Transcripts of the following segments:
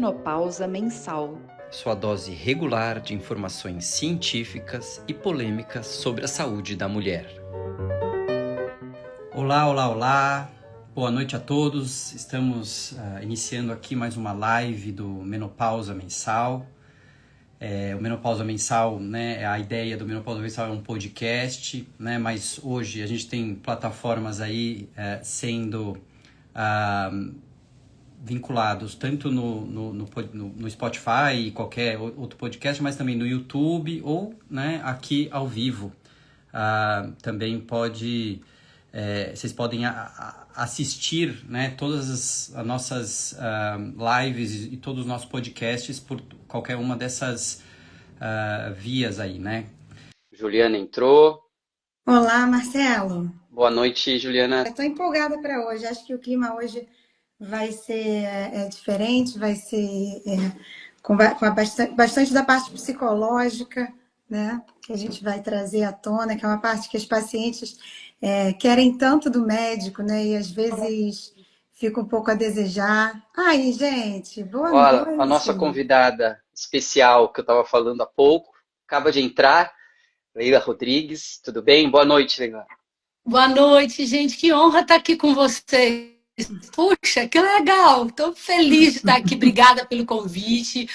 Menopausa Mensal. Sua dose regular de informações científicas e polêmicas sobre a saúde da mulher. Olá, olá, olá. Boa noite a todos. Estamos iniciando aqui mais uma live do Menopausa Mensal. O Menopausa Mensal, né, a ideia do Menopausa Mensal é um podcast, né, mas hoje a gente tem plataformas aí sendo vinculados tanto no Spotify e qualquer outro podcast, mas também no YouTube ou, né, aqui ao vivo. Também vocês podem assistir, né, todas as nossas lives e todos os nossos podcasts por qualquer uma dessas vias aí, né? Juliana entrou. Olá, Marcelo. Boa noite, Juliana. Estou empolgada para hoje. Acho que o clima hoje vai ser diferente, vai ser com bastante da parte psicológica, né? Que a gente vai trazer à tona, que é uma parte que as pacientes querem tanto do médico, né? E às vezes fica um pouco a desejar. Aí, gente, boa noite. A nossa convidada especial que eu estava falando há pouco acaba de entrar, Leila Rodrigues. Tudo bem? Boa noite, Leila. Boa noite, gente. Que honra estar aqui com vocês. Puxa, que legal. Estou feliz de estar aqui. Obrigada pelo convite.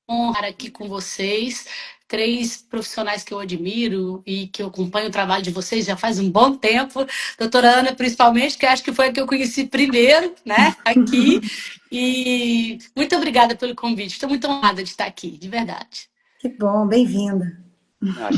Honra estar aqui com vocês. 3 profissionais que eu admiro e que eu acompanho o trabalho de vocês já faz um bom tempo. Doutora Ana, principalmente, que acho que foi a que eu conheci primeiro, né, aqui. E muito obrigada pelo convite. Estou muito honrada de estar aqui, de verdade. Que bom, bem-vinda.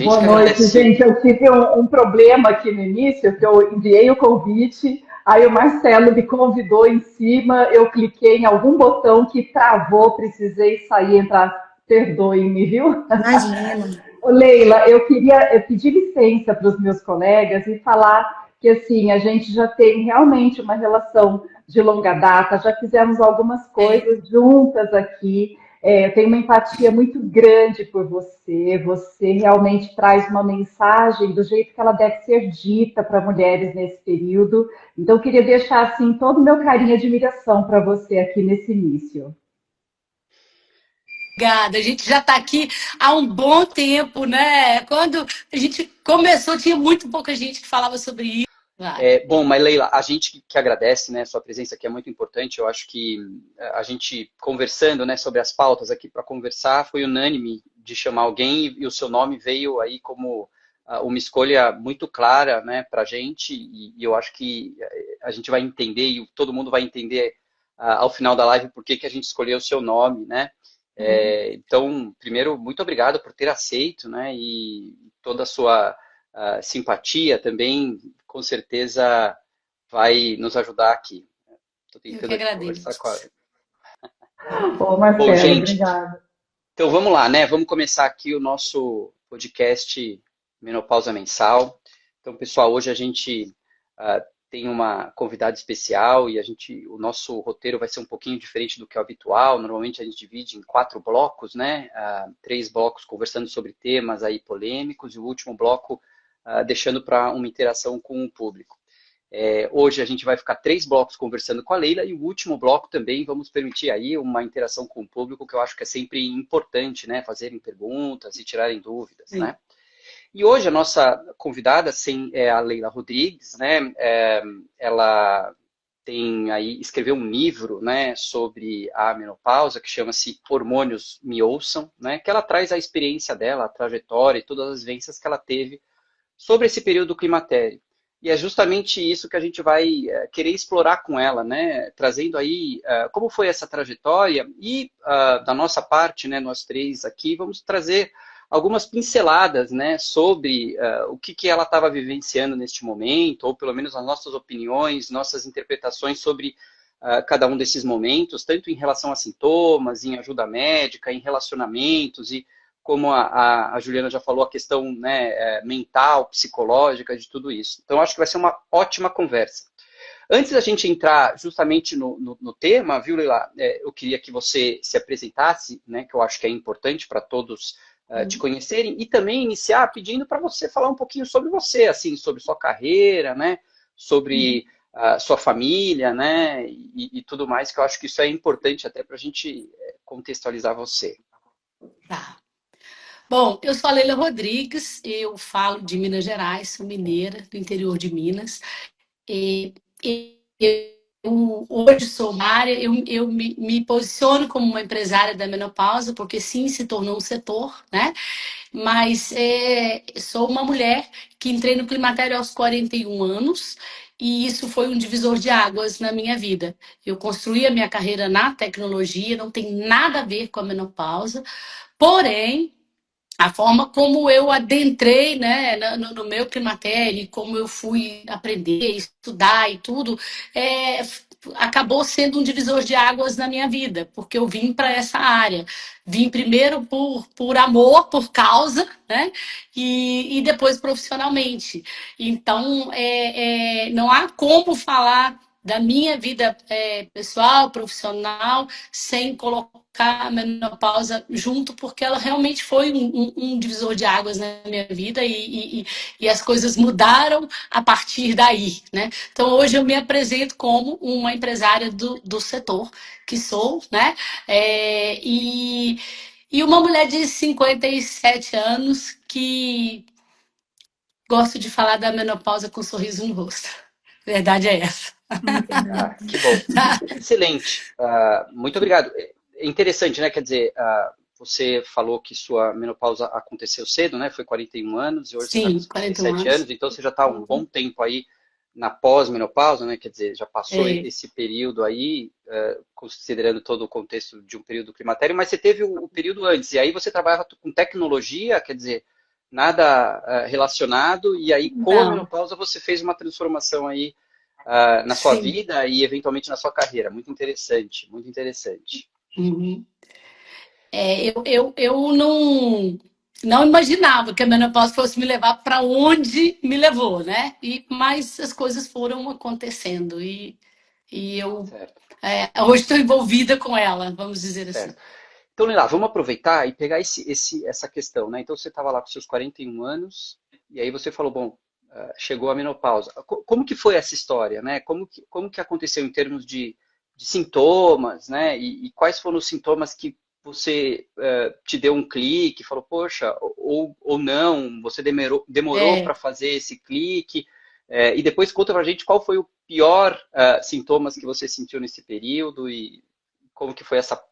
Boa noite, gente. Eu tive um problema aqui no início, que eu enviei o convite, aí o Marcelo me convidou em cima, eu cliquei em algum botão que travou, precisei sair e entrar. Perdoe-me, viu? Imagina. Leila, eu queria pedir licença para os meus colegas e falar que, assim, a gente já tem realmente uma relação de longa data, já fizemos algumas coisas juntas aqui. Eu tenho uma empatia muito grande por você. Você realmente traz uma mensagem do jeito que ela deve ser dita para mulheres nesse período. Então, eu queria deixar, assim, todo o meu carinho e admiração para você aqui nesse início. Obrigada, a gente já está aqui há um bom tempo, né? Quando a gente começou, tinha muito pouca gente que falava sobre isso. Bom, mas Leila, a gente que agradece, né, sua presença aqui é muito importante. Eu acho que a gente conversando, né, sobre as pautas aqui para conversar, foi unânime de chamar alguém e o seu nome veio aí como uma escolha muito clara, né, para a gente, e eu acho que a gente vai entender e todo mundo vai entender ao final da live por que a gente escolheu o seu nome, né? Então, primeiro, muito obrigado por ter aceito, né, e toda a sua simpatia também, com certeza, vai nos ajudar aqui. Tô tentando conversar com a... Ô, Marcelo, bom, gente, obrigada. Então, vamos lá, né? Vamos começar aqui o nosso podcast Menopausa Mensal. Então, pessoal, hoje a gente tem uma convidada especial e o nosso roteiro vai ser um pouquinho diferente do que é o habitual. Normalmente a gente divide em 4 blocos, né? 3 blocos conversando sobre temas aí polêmicos e o último bloco deixando para uma interação com o público. Hoje a gente vai ficar 3 blocos conversando com a Leila e o último bloco também vamos permitir aí uma interação com o público, que eu acho que é sempre importante, né? Fazerem perguntas e tirarem dúvidas, né? E hoje a nossa convidada é a Leila Rodrigues, né? Ela escreveu um livro, né, sobre a menopausa que chama-se Hormônios Me Ouçam, né? Que ela traz a experiência dela, a trajetória e todas as vivências que ela teve sobre esse período do climatério. E é justamente isso que a gente vai querer explorar com ela, né? Trazendo aí como foi essa trajetória e da nossa parte, né, nós 3 aqui, vamos trazer algumas pinceladas, né, sobre o que ela estava vivenciando neste momento, ou pelo menos as nossas opiniões, nossas interpretações sobre cada um desses momentos, tanto em relação a sintomas, em ajuda médica, em relacionamentos e como a Juliana já falou, a questão, né, mental, psicológica de tudo isso. Então, acho que vai ser uma ótima conversa. Antes da gente entrar justamente no tema, viu, Leila? Eu queria que você se apresentasse, né, que eu acho que é importante para todos te conhecerem, e também iniciar pedindo para você falar um pouquinho sobre você, assim, sobre sua carreira, né, sobre a sua família, né? E tudo mais, que eu acho que isso é importante até para a gente contextualizar você. Tá. Bom, eu sou a Leila Rodrigues, eu falo de Minas Gerais, sou mineira, do interior de Minas. E, eu hoje sou Mária, eu me posiciono como uma empresária da menopausa, porque sim, se tornou um setor, né? Mas sou uma mulher que entrei no climatério aos 41 anos, e isso foi um divisor de águas na minha vida. Eu construí a minha carreira na tecnologia, não tem nada a ver com a menopausa, porém, a forma como eu adentrei, né, no meu climatério, como eu fui aprender, estudar e tudo, acabou sendo um divisor de águas na minha vida, porque eu vim para essa área. Vim primeiro por amor, por causa, né, e depois profissionalmente. Então, não há como falar da minha vida pessoal, profissional, sem colocar a menopausa junto, porque ela realmente foi um divisor de águas na minha vida e as coisas mudaram a partir daí, né? Então hoje eu me apresento como uma empresária do setor que sou, né? E uma mulher de 57 anos que gosto de falar da menopausa com um sorriso no rosto. A verdade é essa. Muito bem. Que bom. Excelente. Muito obrigado. É interessante, né? Quer dizer, você falou que sua menopausa aconteceu cedo, né? Foi 41 anos e hoje você está com Sim, 41 57 anos. anos, então você já está há um bom tempo aí na pós-menopausa, né? Quer dizer, já passou É, esse período aí, considerando todo o contexto de um período climatério, mas você teve o período antes, e aí você trabalhava com tecnologia, quer dizer, nada relacionado, e aí com a não, menopausa você fez uma transformação aí na sua sim. vida e eventualmente na sua carreira. Muito interessante, muito interessante. Uhum. Eu não imaginava que a menopausa fosse me levar para onde me levou, né? Mas as coisas foram acontecendo e eu Certo, hoje estou envolvida com ela, vamos dizer assim. certo. Então, Leila, vamos aproveitar e pegar essa questão, né? Então, você estava lá com seus 41 anos, e aí você falou, bom, chegou a menopausa. Como que foi essa história, né? Como que aconteceu em termos de sintomas, né? E quais foram os sintomas que você te deu um clique, falou, poxa, ou não, você demorou É, para fazer esse clique, e depois conta pra gente qual foi o pior sintomas que você sentiu nesse período e como que foi essa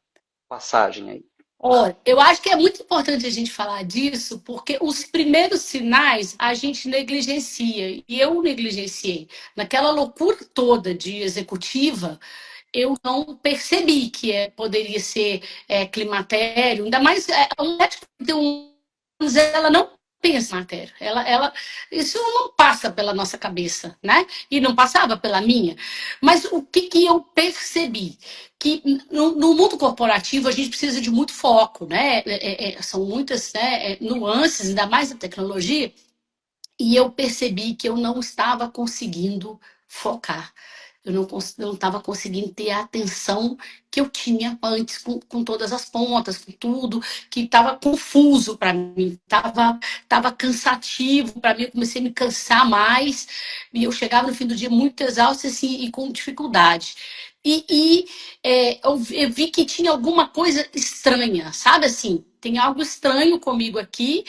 passagem aí. olha, eu acho que é muito importante a gente falar disso, porque os primeiros sinais a gente negligencia, e eu negligenciei. Naquela loucura toda de executiva, eu não percebi que poderia ser climatério, ainda mais a mulher de 41 anos, ela não pensa em matéria, isso não passa pela nossa cabeça, né? E não passava pela minha. Mas o que, que eu percebi? Que no mundo corporativo a gente precisa de muito foco, né? São muitas, né, nuances, ainda mais na tecnologia, e eu percebi que eu não estava conseguindo focar. Eu não estava conseguindo ter a atenção que eu tinha antes, com todas as pontas, com tudo, que estava confuso para mim, tava cansativo para mim, eu comecei a me cansar mais, e eu chegava no fim do dia muito exausta assim, e com dificuldade. Eu vi que tinha alguma coisa estranha, sabe assim? Tem algo estranho comigo aqui,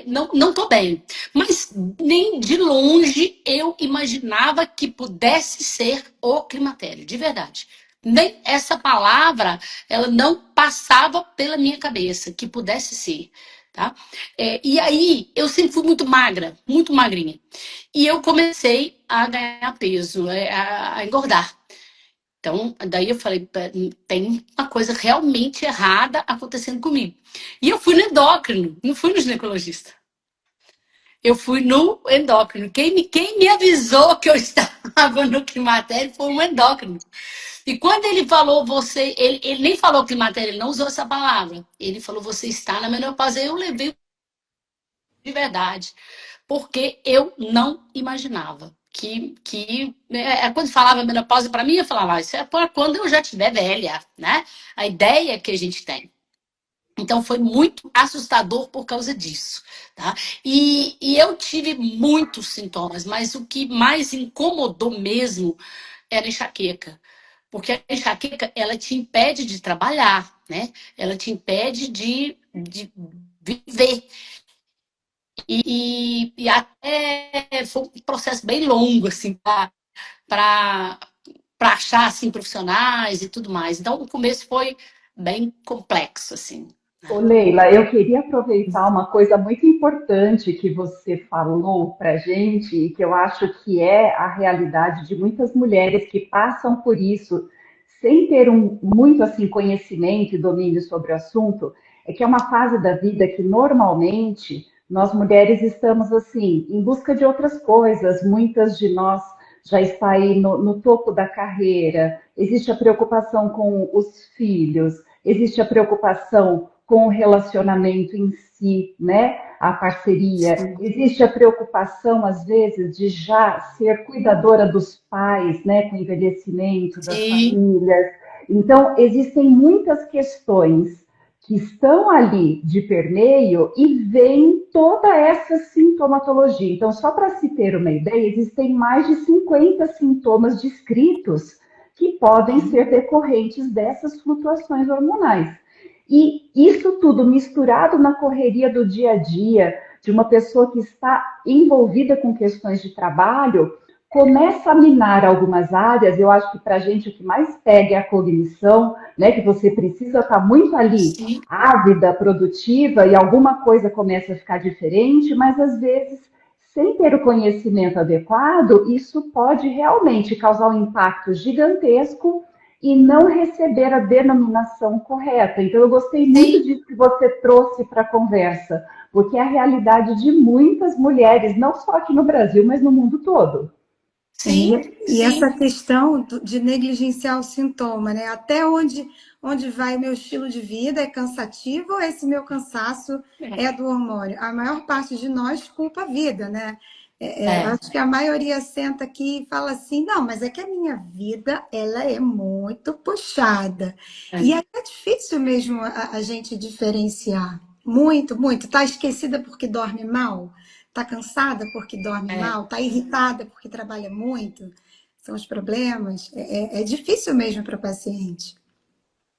não estou bem. Mas nem de longe eu imaginava que pudesse ser o climatério, de verdade. Nem essa palavra, ela não passava pela minha cabeça que pudesse ser, tá? E aí eu sempre fui muito magra, muito magrinha. E eu comecei a ganhar peso, a engordar. Então, daí eu falei, tem uma coisa realmente errada acontecendo comigo. E eu fui no endócrino, não fui no ginecologista. Eu fui no endócrino. Quem me avisou que eu estava no climatério foi um endócrino. E quando ele falou ele nem falou climatério, ele não usou essa palavra. Ele falou, você está na menopausa. Eu levei de verdade, porque eu não imaginava quando falava menopausa para mim, eu falava, isso é para quando eu já estiver velha, né? A ideia que a gente tem. Então foi muito assustador por causa disso, tá? E eu tive muitos sintomas, mas o que mais incomodou mesmo era a enxaqueca. Porque a enxaqueca, ela te impede de trabalhar, né? Ela te impede de viver. E até foi um processo bem longo, assim, para achar, assim, profissionais e tudo mais. Então, o começo foi bem complexo, assim, Ô né? Leila, eu queria aproveitar uma coisa muito importante que você falou para gente e que eu acho que é a realidade de muitas mulheres que passam por isso sem ter muito assim conhecimento e domínio sobre o assunto, é que é uma fase da vida que normalmente nós mulheres estamos assim em busca de outras coisas. Muitas de nós já está aí no topo da carreira. Existe a preocupação com os filhos, existe a preocupação com o relacionamento em si, né? A parceria. Sim. Existe a preocupação, às vezes, de já ser cuidadora dos pais, né? Com o envelhecimento das Sim, famílias. Então, existem muitas questões que estão ali de permeio e vem toda essa sintomatologia. Então, só para se ter uma ideia, existem mais de 50 sintomas descritos que podem ser decorrentes dessas flutuações hormonais. E isso tudo misturado na correria do dia a dia, de uma pessoa que está envolvida com questões de trabalho, começa a minar algumas áreas. Eu acho que para a gente o que mais pega é a cognição, né? Que você precisa estar muito ali, sim, ávida, produtiva, e alguma coisa começa a ficar diferente, mas às vezes, sem ter o conhecimento adequado, isso pode realmente causar um impacto gigantesco e não receber a denominação correta. Então, eu gostei muito sim, disso que você trouxe para a conversa, porque é a realidade de muitas mulheres, não só aqui no Brasil, mas no mundo todo. sim, E essa sim. questão de negligenciar o sintoma, né? Até onde vai o meu estilo de vida é cansativo ou esse meu cansaço é É, do hormônio? A maior parte de nós culpa a vida, né? Eu é, acho que a maioria senta aqui e fala assim, não, mas é que a minha vida, ela é muito puxada. E é, aí é difícil mesmo a gente diferenciar. Muito, muito. Tá esquecida porque dorme mal? Tá cansada porque dorme é. mal? Tá irritada porque trabalha muito? São os problemas. É difícil mesmo para o paciente.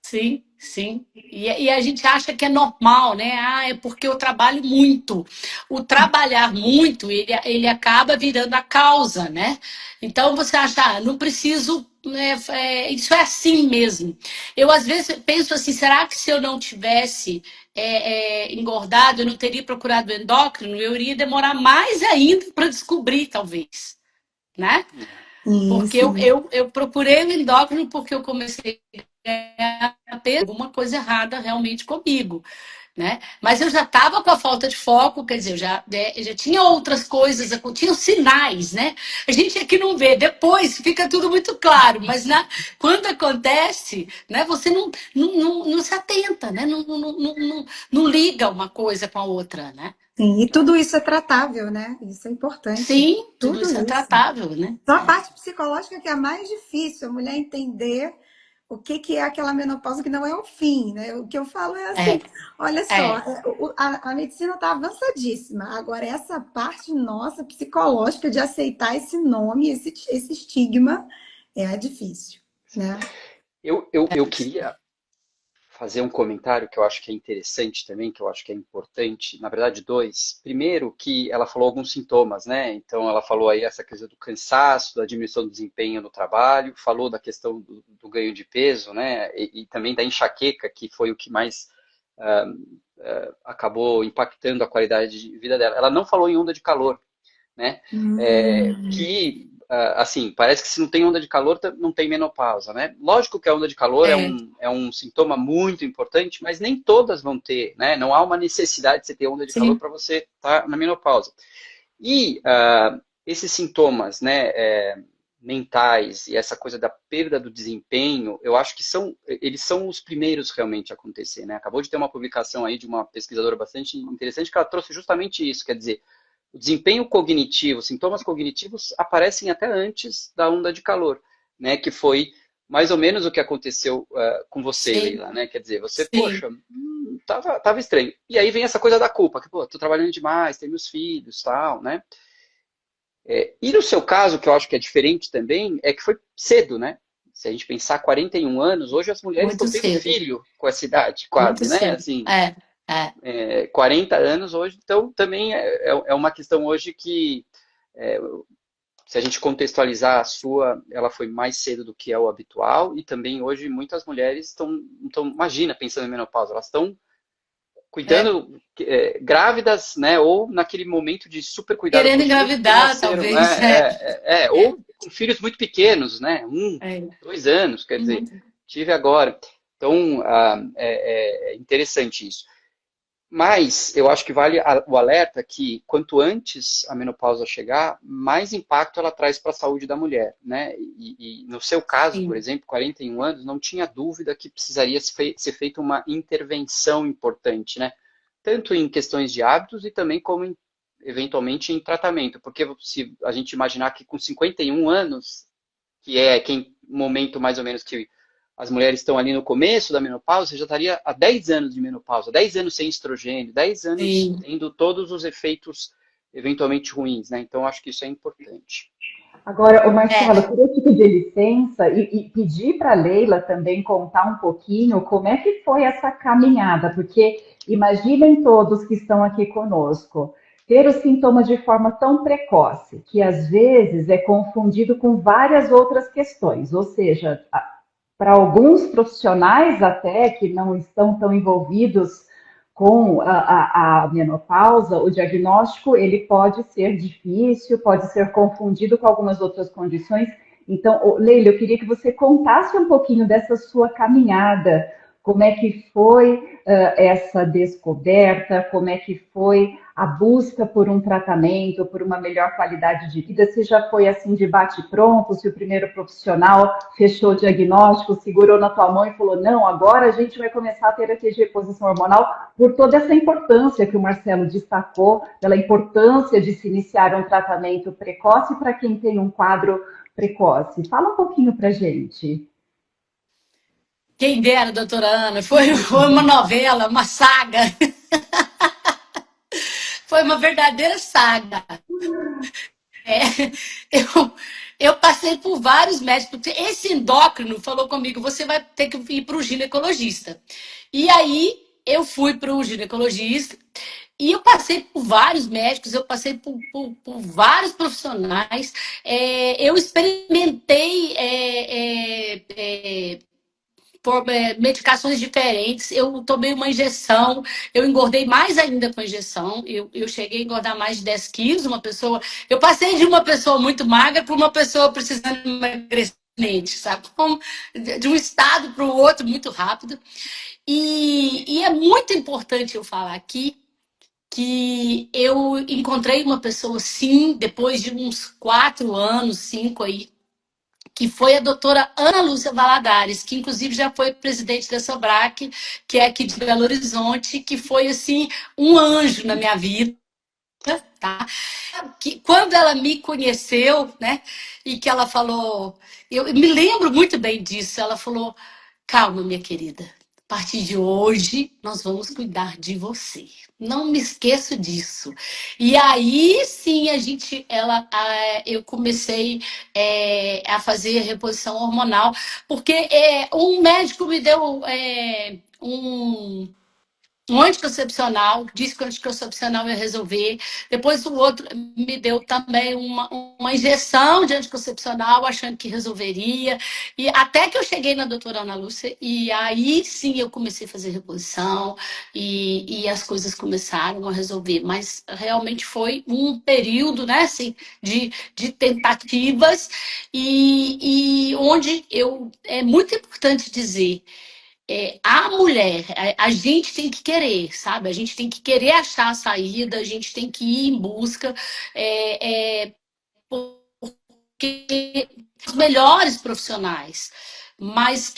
Sim, sim. E a gente acha que é normal, né? Ah, é porque eu trabalho muito. O trabalhar muito, ele acaba virando a causa, né? Então você acha, ah, não preciso, né, isso é assim mesmo. Eu às vezes penso assim, será que se eu não tivesse engordado, eu não teria procurado o endócrino? Eu iria demorar mais ainda para descobrir, talvez, né? Porque Isso. eu procurei o endócrino porque eu comecei a ter alguma coisa errada realmente comigo, né? Mas eu já estava com a falta de foco, quer dizer, eu já tinha outras coisas, tinha os sinais, né? A gente aqui não vê, depois fica tudo muito claro, mas quando acontece, né, você não se atenta, né? Não liga uma coisa com a outra, né? Sim, e tudo isso é tratável, né? Isso é importante. Sim, tudo Tudo isso é isso. tratável, né? Só a parte psicológica que é a mais difícil, a mulher entender o que, que é aquela menopausa que não é o fim, né? O que eu falo é assim, É, olha só, é, a medicina está avançadíssima. Agora, essa parte nossa psicológica de aceitar esse nome, esse estigma, é difícil, né? Eu queria fazer um comentário que eu acho que é interessante também, que eu acho que é importante, na verdade, dois. Primeiro, que ela falou alguns sintomas, né? Então, ela falou aí essa coisa do cansaço, da diminuição do desempenho no trabalho, falou da questão do ganho de peso, né? E também da enxaqueca, que foi o que mais ah, acabou impactando a qualidade de vida dela. Ela não falou em onda de calor, né? Hum, Que, assim, parece que se não tem onda de calor, não tem menopausa, né? Lógico que a onda de calor é, é um sintoma muito importante, mas nem todas vão ter, né? Não há uma necessidade de você ter onda de calor sim, para você estar na menopausa. E esses sintomas, né, mentais e essa coisa da perda do desempenho, eu acho que eles são os primeiros realmente a acontecer, né? Acabou de ter uma publicação aí de uma pesquisadora bastante interessante que ela trouxe justamente isso, quer dizer, o desempenho cognitivo, sintomas cognitivos aparecem até antes da onda de calor, né? Que foi mais ou menos o que aconteceu com você, Sim, Leila, né? Quer dizer, você, sim. poxa, tava estranho. E aí vem essa coisa da culpa, que, pô, tô trabalhando demais, tenho meus filhos, tal, né? E no seu caso, que eu acho que é diferente também, é que foi cedo, né? Se a gente pensar 41 anos, hoje as mulheres Muito estão tendo cedo. filho com essa idade, Muito quase, né? cedo. Assim, É, é. 40 anos hoje, então também é uma questão hoje que, é, se a gente contextualizar a sua, ela foi mais cedo do que é o habitual, e também hoje muitas mulheres estão, imagina, pensando em menopausa, elas estão É. cuidando, grávidas, né, ou naquele momento de super cuidado com Querendo os filhos, porque engravidar, nasceram, talvez. É. ou com filhos muito pequenos, né, É. 2 anos, quer dizer, Muito. tive agora. Então, é interessante isso. Mas eu acho que vale o alerta que quanto antes a menopausa chegar, mais impacto ela traz para a saúde da mulher, né? E no seu caso, por Sim. exemplo, 41 anos, não tinha dúvida que precisaria ser feita uma intervenção importante, né? Tanto em questões de hábitos e também como eventualmente em tratamento, porque se a gente imaginar que com 51 anos, que é quem momento mais ou menos que as mulheres estão ali no começo da menopausa, você já estaria há 10 anos de menopausa, 10 anos sem estrogênio, 10 anos Sim. tendo todos os efeitos eventualmente ruins, né? Então, acho que isso é importante. Agora, o É. Marcelo, eu queria te pedir licença e pedir para a Leila também contar um pouquinho como é que foi essa caminhada, porque imaginem todos que estão aqui conosco, ter os sintomas de forma tão precoce, que às vezes é confundido com várias outras questões, ou seja, para alguns profissionais até que não estão tão envolvidos com a menopausa, o diagnóstico ele pode ser difícil, pode ser confundido com algumas outras condições. Então, Leila, eu queria que você contasse um pouquinho dessa sua caminhada, como é que foi essa descoberta, como é que foi a busca por um tratamento, por uma melhor qualidade de vida, se já foi assim de bate-pronto, se o primeiro profissional fechou o diagnóstico, segurou na tua mão e falou, não, agora a gente vai começar a terapia de reposição hormonal, por toda essa importância que o Marcelo destacou, pela importância de se iniciar um tratamento precoce para quem tem um quadro precoce. Fala um pouquinho para gente. Quem dera, doutora Ana. Foi uma novela, uma saga. Foi uma verdadeira saga. É, eu, eu passei por vários médicos. Esse endócrino falou comigo: você vai ter que ir para o ginecologista. E aí eu fui para o ginecologista e eu passei por vários médicos, eu passei por vários profissionais. Eu experimentei por medicações diferentes. Eu tomei uma injeção, eu engordei mais ainda com a injeção. Eu cheguei a engordar mais de 10 quilos. Uma pessoa, eu passei de uma pessoa muito magra para uma pessoa precisando emagrecer, sabe? De um estado para o outro muito rápido. E é muito importante eu falar aqui que eu encontrei uma pessoa, sim, depois de uns 4 anos, 5 aí, que foi a doutora Ana Lúcia Valadares, que inclusive já foi presidente da Sobrac, que é aqui de Belo Horizonte, que foi assim um anjo na minha vida, tá? Que quando ela me conheceu, né, e que ela falou, eu me lembro muito bem disso, ela falou: calma, minha querida, a partir de hoje nós vamos cuidar de você. Não me esqueço disso. E aí sim eu comecei a fazer reposição hormonal, porque um médico me deu um anticoncepcional, disse que o anticoncepcional ia resolver. Depois o outro me deu também uma injeção de anticoncepcional, achando que resolveria. E até que eu cheguei na doutora Ana Lúcia, e aí sim eu comecei a fazer reposição, e as coisas começaram a resolver. Mas realmente foi um período, né, assim, de tentativas, e onde é muito importante dizer, a mulher, a gente tem que querer, sabe? A gente tem que querer achar a saída, a gente tem que ir em busca, porque os melhores profissionais, mas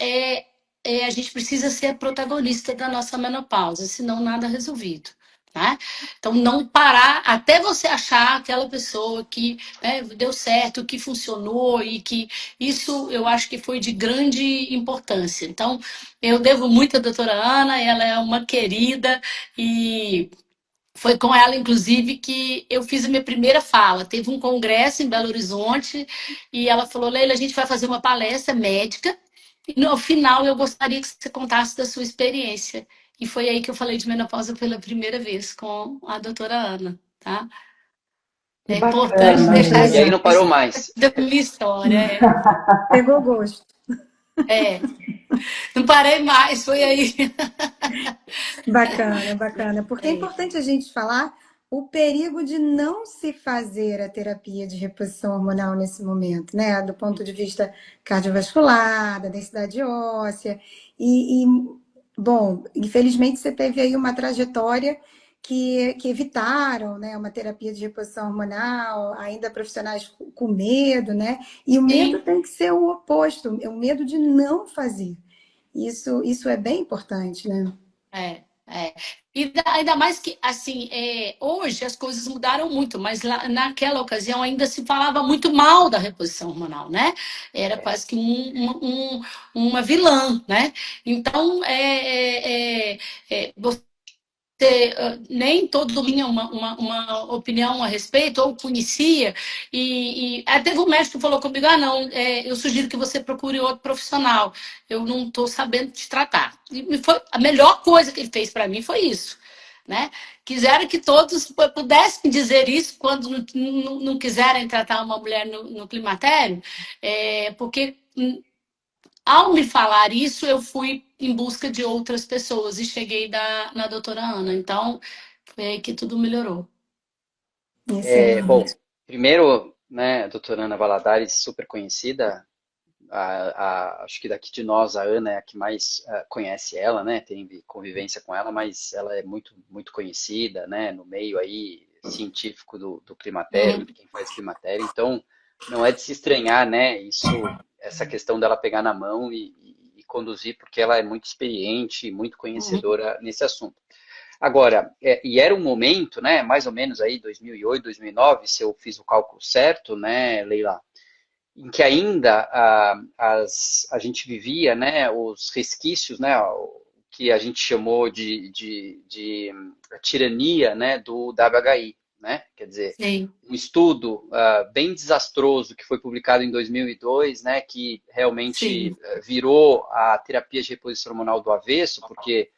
a gente precisa ser a protagonista da nossa menopausa, senão nada é resolvido. né? Então, não parar até você achar aquela pessoa que, né, deu certo, que funcionou e que isso eu acho que foi de grande importância. Então, eu devo muito à doutora Ana, ela é uma querida e foi com ela, inclusive, que eu fiz a minha primeira fala. Teve um congresso em Belo Horizonte e ela falou: Leila, a gente vai fazer uma palestra médica e no final eu gostaria que você contasse da sua experiência. E foi aí que eu falei de menopausa pela primeira vez com a doutora Ana, tá? Que É importante bacana, Muito deixar E esse aí legal. não parou mais. da minha história. Pegou gosto. Não parei mais, foi aí. Bacana, bacana. Porque é É, importante a gente falar o perigo de não se fazer a terapia de reposição hormonal nesse momento, né? Do ponto de vista cardiovascular, da densidade óssea. Bom, infelizmente você teve aí uma trajetória que evitaram, né, uma terapia de reposição hormonal, ainda profissionais com medo, né? E o medo sim, tem que ser o oposto, é o medo de não fazer. Isso é bem importante, né? é. E ainda mais que, assim, hoje as coisas mudaram muito, mas lá, naquela ocasião ainda se falava muito mal da reposição hormonal, né? Era É, quase que uma vilã, né? Então, você nem todo mundo tinha uma opinião a respeito, ou conhecia, e até o médico falou comigo, não, eu sugiro que você procure outro profissional, eu não estou sabendo te tratar. E foi, a melhor coisa que ele fez para mim foi isso, né? Quiseram que todos pudessem dizer isso quando não quiserem tratar uma mulher no climatério, porque ao me falar isso, eu fui em busca de outras pessoas e cheguei na doutora Ana. Então, foi aí que tudo melhorou. bom, Excelente. primeiro, né, a doutora Ana Valadares, super conhecida. Acho que daqui de nós, a Ana é a que mais conhece ela, né? Tem convivência com ela, mas ela é muito, muito conhecida, né? No meio aí científico do climatério, Uhum. de quem faz climatério. Então, não é de se estranhar, né? Essa questão dela pegar na mão e conduzir, porque ela é muito experiente, muito Uhum. conhecedora nesse assunto. Agora, e era um momento, né? Mais ou menos aí 2008, 2009, se eu fiz o cálculo certo, né, Leila? Em que ainda a gente vivia, né, os resquícios, né, o que a gente chamou de tirania, né, do WHI, né, quer dizer, Sim, um estudo bem desastroso que foi publicado em 2002, né, que realmente sim, virou a terapia de reposição hormonal do avesso, porque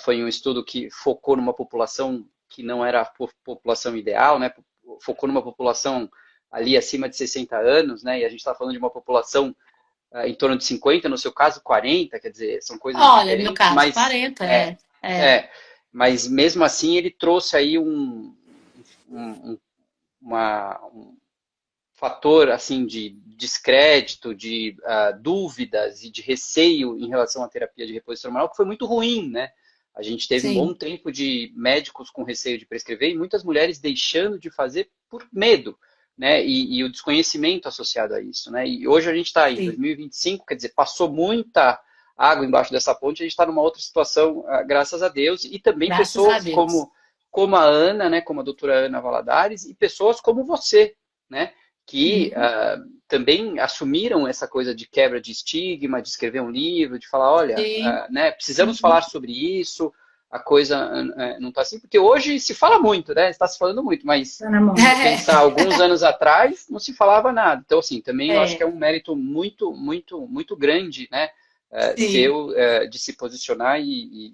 foi um estudo que focou numa população que não era a população ideal, né, focou numa população ali acima de 60 anos, né? E a gente está falando de uma população em torno de 50, no seu caso 40, quer dizer, são coisas olha, no meu diferentes, caso, mas 40, é. é mas mesmo assim ele trouxe aí um, um fator assim de descrédito, de dúvidas e de receio em relação à terapia de reposição hormonal, que foi muito ruim, né? A gente teve um bom Sim, tempo de médicos com receio de prescrever e muitas mulheres deixando de fazer por medo, né? E o desconhecimento associado a isso, né? E hoje a gente está em sim. 2025, quer dizer, passou muita água embaixo dessa ponte, a gente está numa outra situação, graças a Deus, e também Graças a pessoas Deus. como a Ana, né? Como a doutora Ana Valadares, e pessoas como você, né? Que Uhum. também assumiram essa coisa de quebra de estigma, de escrever um livro, de falar, olha, Sim. né, precisamos falar sobre isso, a coisa não está assim, porque hoje se fala muito, né? Está se falando muito, mas Tá na se mão. você pensar alguns anos atrás, não se falava nada. Então, assim, também eu acho que é É, um mérito muito, muito, muito grande, né? sim. Seu de se posicionar e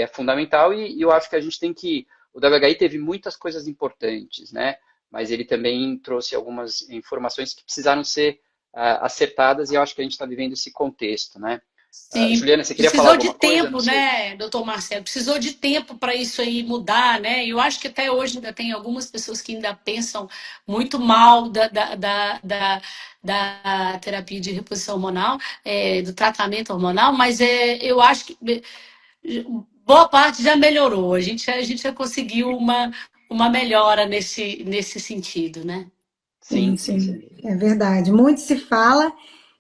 é fundamental. E eu acho que a gente tem que. O WHI teve muitas coisas importantes, né? Mas ele também trouxe algumas informações que precisaram ser acertadas e eu acho que a gente está vivendo esse contexto, né? Sim, Juliana, você queria falar precisou de alguma coisa? Não tempo, sei. né, doutor Marcelo? Precisou de tempo para isso aí mudar, né? Eu acho que até hoje ainda tem algumas pessoas que ainda pensam muito mal da terapia de reposição hormonal, do tratamento hormonal, mas eu acho que boa parte já melhorou. A gente já conseguiu uma melhora nesse sentido, né? Sim, Sim, sim, sem sim, dúvida. é verdade. Muito se fala,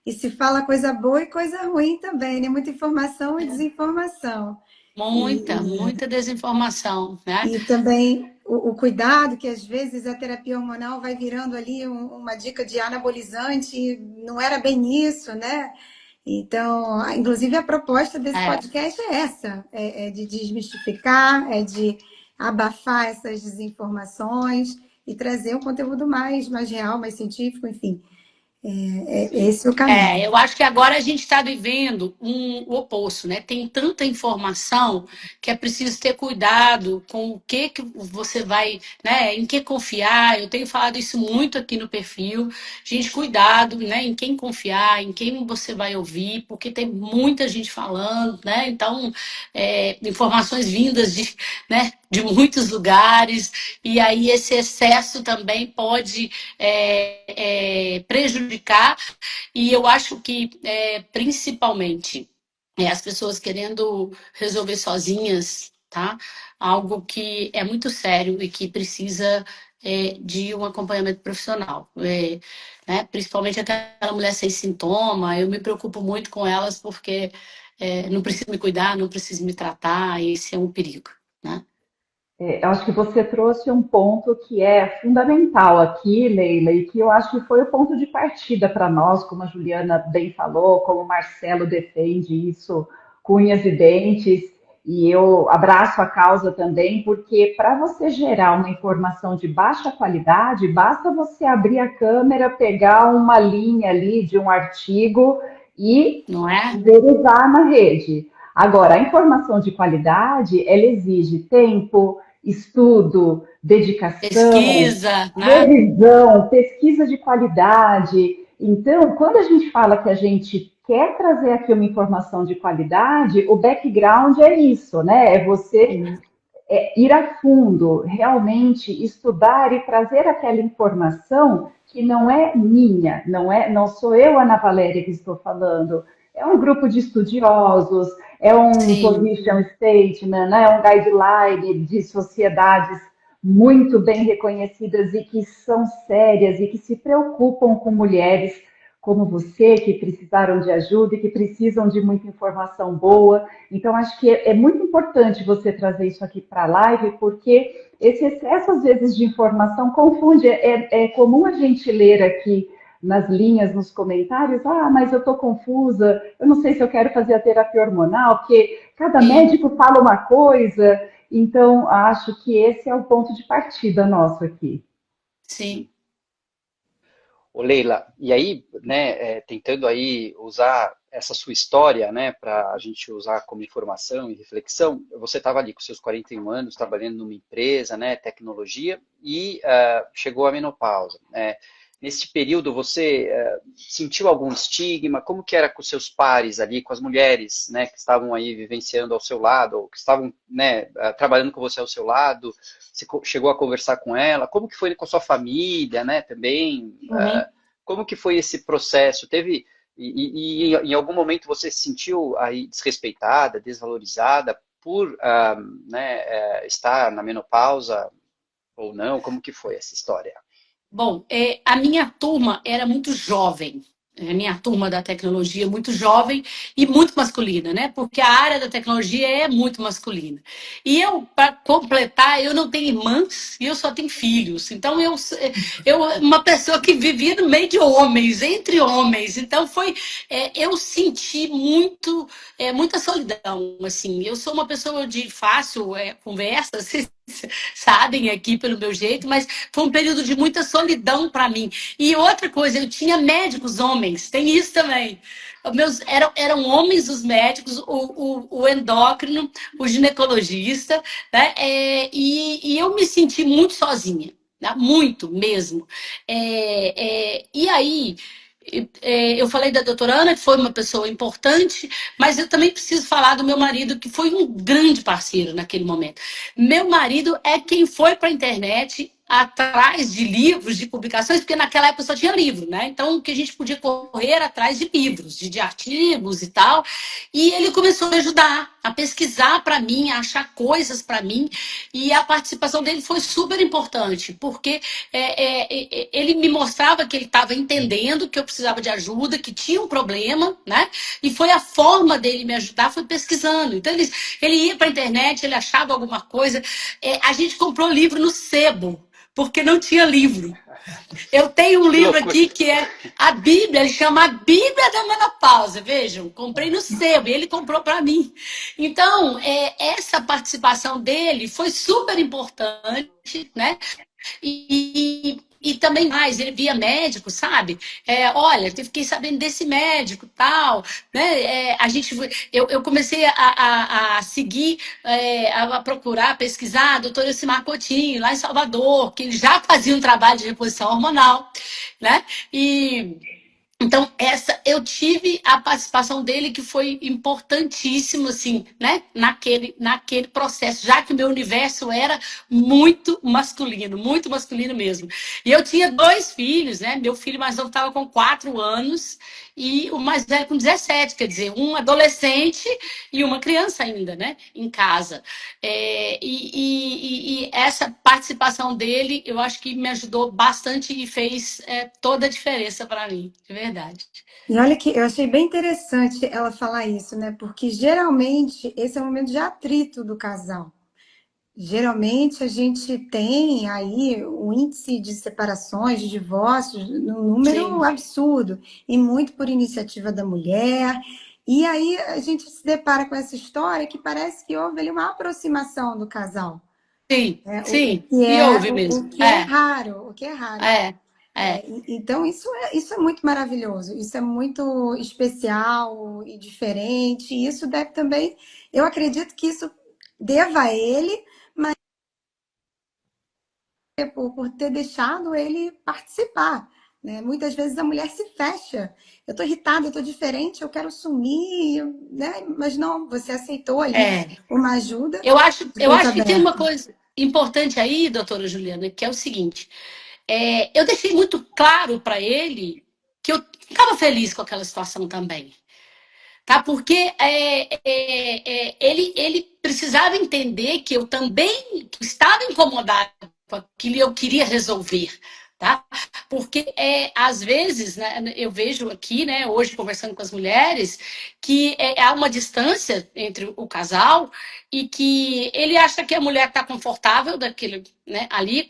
e se fala coisa boa e coisa ruim também, né? Muita informação e desinformação. Muita desinformação, né? E também o cuidado que às vezes a terapia hormonal vai virando ali uma dica de anabolizante, e não era bem isso, né? Então, inclusive a proposta desse É. podcast é essa, é de desmistificar, é de abafar essas desinformações e trazer um conteúdo mais real, mais científico, enfim. Sim. Esse é o caminho. Eu acho que agora a gente está vivendo o oposto, né? Tem tanta informação que é preciso ter cuidado com o que você vai, né? Em que confiar. Eu tenho falado isso muito aqui no perfil. Gente, cuidado, né? Em quem confiar, em quem você vai ouvir, porque tem muita gente falando, né? Então, informações vindas né? De muitos lugares, e aí esse excesso também pode prejudicar. E eu acho que, principalmente, as pessoas querendo resolver sozinhas, tá? Algo que é muito sério e que precisa de um acompanhamento profissional. Né? Principalmente aquela mulher sem sintoma, eu me preocupo muito com elas porque não preciso me cuidar, não preciso me tratar, e esse é um perigo, né? Eu acho que você trouxe um ponto que é fundamental aqui, Leila, e que eu acho que foi o ponto de partida para nós, como a Juliana bem falou, como o Marcelo defende isso com unhas e dentes, e eu abraço a causa também, porque para você gerar uma informação de baixa qualidade, basta você abrir a câmera, pegar uma linha ali de um artigo e Não é? pulverizar na rede. Agora, a informação de qualidade, ela exige tempo, estudo, dedicação, Pesquisa, né? revisão, pesquisa de qualidade. Então, quando a gente fala que a gente quer trazer aqui uma informação de qualidade, o background é isso, né? É você ir a fundo, realmente estudar e trazer aquela informação que não é minha, não sou eu, Ana Valéria, que estou falando. É um grupo de estudiosos, é um Sim. position statement, né? É um guideline de sociedades muito bem reconhecidas e que são sérias e que se preocupam com mulheres como você, que precisaram de ajuda e que precisam de muita informação boa. Então, acho que é muito importante você trazer isso aqui para a live, porque esse excesso, às vezes, de informação confunde. É comum a gente ler aqui nas linhas, nos comentários, mas eu estou confusa, eu não sei se eu quero fazer a terapia hormonal, porque cada Sim. médico fala uma coisa. Então, acho que esse é o ponto de partida nosso aqui. Sim. Ô Leila, e aí, né, tentando aí usar essa sua história, né, para a gente usar como informação e reflexão, você estava ali com seus 41 anos, trabalhando numa empresa, né, tecnologia, e chegou a menopausa, né? Nesse período, você sentiu algum estigma? Como que era com seus pares ali, com as mulheres, né, que estavam aí vivenciando ao seu lado, ou que estavam, né, trabalhando com você ao seu lado? Você chegou a conversar com ela? Como que foi com a sua família, né, também? Uhum. Como que foi esse processo? Teve e em algum momento você se sentiu aí desrespeitada, desvalorizada por né, estar na menopausa ou não? Como que foi essa história? Bom, a minha turma era muito jovem. A minha turma da tecnologia é muito jovem e muito masculina, né? Porque a área da tecnologia é muito masculina. E eu, para completar, eu não tenho irmãs e eu só tenho filhos. Então, eu uma pessoa que vivia no meio de homens, entre homens. Então, eu senti muita solidão, assim. Eu sou uma pessoa de fácil conversa, vocês sabem aqui pelo meu jeito, mas foi um período de muita solidão para mim. E outra coisa, eu tinha médicos homens, tem isso também. Eram homens os médicos, o endócrino, o ginecologista, né? E eu me senti muito sozinha, né? Muito mesmo. E aí, eu falei da doutora Ana, que foi uma pessoa importante, mas eu também preciso falar do meu marido, que foi um grande parceiro naquele momento. Meu marido é quem foi para a internet atrás de livros, de publicações, porque naquela época só tinha livro, né? Então, o que a gente podia correr era atrás de livros, de artigos e tal. E ele começou a me ajudar, a pesquisar para mim, a achar coisas para mim. E a participação dele foi super importante, porque ele me mostrava que ele estava entendendo que eu precisava de ajuda, que tinha um problema, né? E foi a forma dele me ajudar, foi pesquisando. Então, ele ia para a internet, ele achava alguma coisa. A gente comprou livro no sebo, porque não tinha livro. Eu tenho um Que livro loucura. aqui que é a Bíblia, ele chama a Bíblia da Menopausa. Vejam, comprei no sebo, ele comprou para mim. Então, essa participação dele foi super importante, né? E também mais, ele via médico, sabe? Olha, eu fiquei sabendo desse médico, tal, né? Eu comecei a seguir, a procurar, a pesquisar a doutora Elcimar Coutinho, lá em Salvador, que ele já fazia um trabalho de reposição hormonal, né? Então, eu tive a participação dele, que foi importantíssimo, assim, né? Naquele processo, já que o meu universo era muito masculino mesmo. E eu tinha 2 filhos, né? Meu filho mais novo estava com 4 anos e o mais velho com 17, quer dizer, um adolescente e uma criança ainda, né? Em casa. E essa participação dele, eu acho que me ajudou bastante e fez toda a diferença para mim, de verdade. E olha que eu achei bem interessante ela falar isso, né? Porque geralmente esse é o momento de atrito do casal. Geralmente a gente tem aí um índice de separações, de divórcios, num número Sim, absurdo, e muito por iniciativa da mulher. E aí a gente se depara com essa história que parece que houve ali uma aproximação do casal, sim, né? sim. Que E é houve o mesmo. que é raro, o que é raro. É, é. Então isso é muito maravilhoso, isso é muito especial e diferente. E isso deve também, eu acredito que isso deva a ele por ter deixado ele participar, né? Muitas vezes a mulher se fecha. Eu estou irritada, eu estou diferente, eu quero sumir, né? Mas não, você aceitou ali É. uma ajuda Eu acho, de eu peito acho que tem uma aberto. coisa importante aí, doutora Juliana, que é o seguinte: eu deixei muito claro para ele que eu ficava feliz com aquela situação também. Tá? Porque ele precisava entender que eu também estava incomodada com aquilo e eu queria resolver. Tá? Porque às vezes, né, eu vejo aqui, né, hoje conversando com as mulheres, que há uma distância entre o casal e que ele acha que a mulher está confortável daquele, né, ali,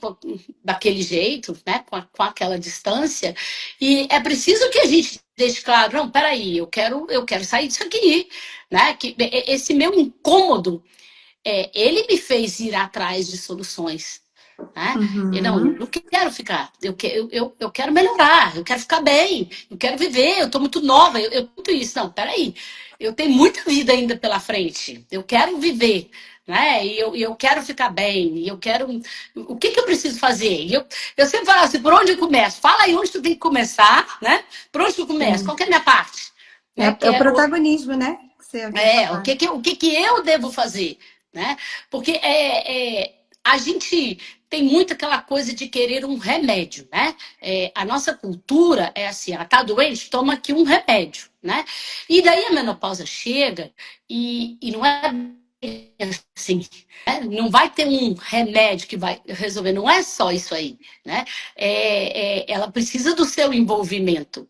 daquele jeito, né, com aquela distância, e é preciso que a gente deixe claro, não, peraí, eu quero sair disso aqui, né? Que esse meu incômodo, ele me fez ir atrás de soluções, né? E Uhum. não quero ficar, eu quero melhorar, eu quero ficar bem, eu quero viver, eu estou muito nova, eu tudo isso, não, peraí, eu tenho muita vida ainda pela frente, eu quero viver, né? E eu quero ficar bem, e eu quero. O que eu preciso fazer? Eu sempre falo assim: por onde eu começo? Fala aí onde tu tem que começar, né? Por onde eu começo? Qual Sim. que é a minha parte? Né? É o protagonismo, né? Que você havia O falado. que eu devo fazer, né? Porque a gente tem muito aquela coisa de querer um remédio, né? A nossa cultura é assim: ela tá doente, toma aqui um remédio, né? E daí a menopausa chega e não é assim, né? Não vai ter um remédio que vai resolver, não é só isso aí, né? Ela precisa do seu envolvimento.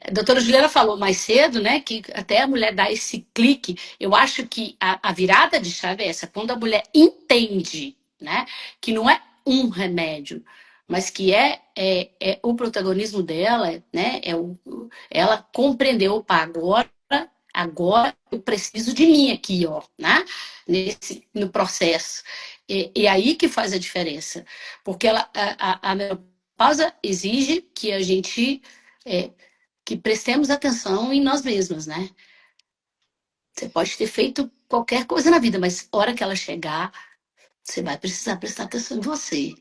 A doutora Juliana falou mais cedo, né, que até a mulher dá esse clique. Eu acho que a virada de chave é essa, quando a mulher entende, né, que não é um remédio, mas que é o protagonismo dela, né, ela compreendeu, opa, agora eu preciso de mim aqui, ó, né, no processo. E aí que faz a diferença, porque a menopausa exige que a gente é, que prestemos atenção em nós mesmas, né? Você pode ter feito qualquer coisa na vida, mas hora que ela chegar, você vai precisar prestar atenção em você.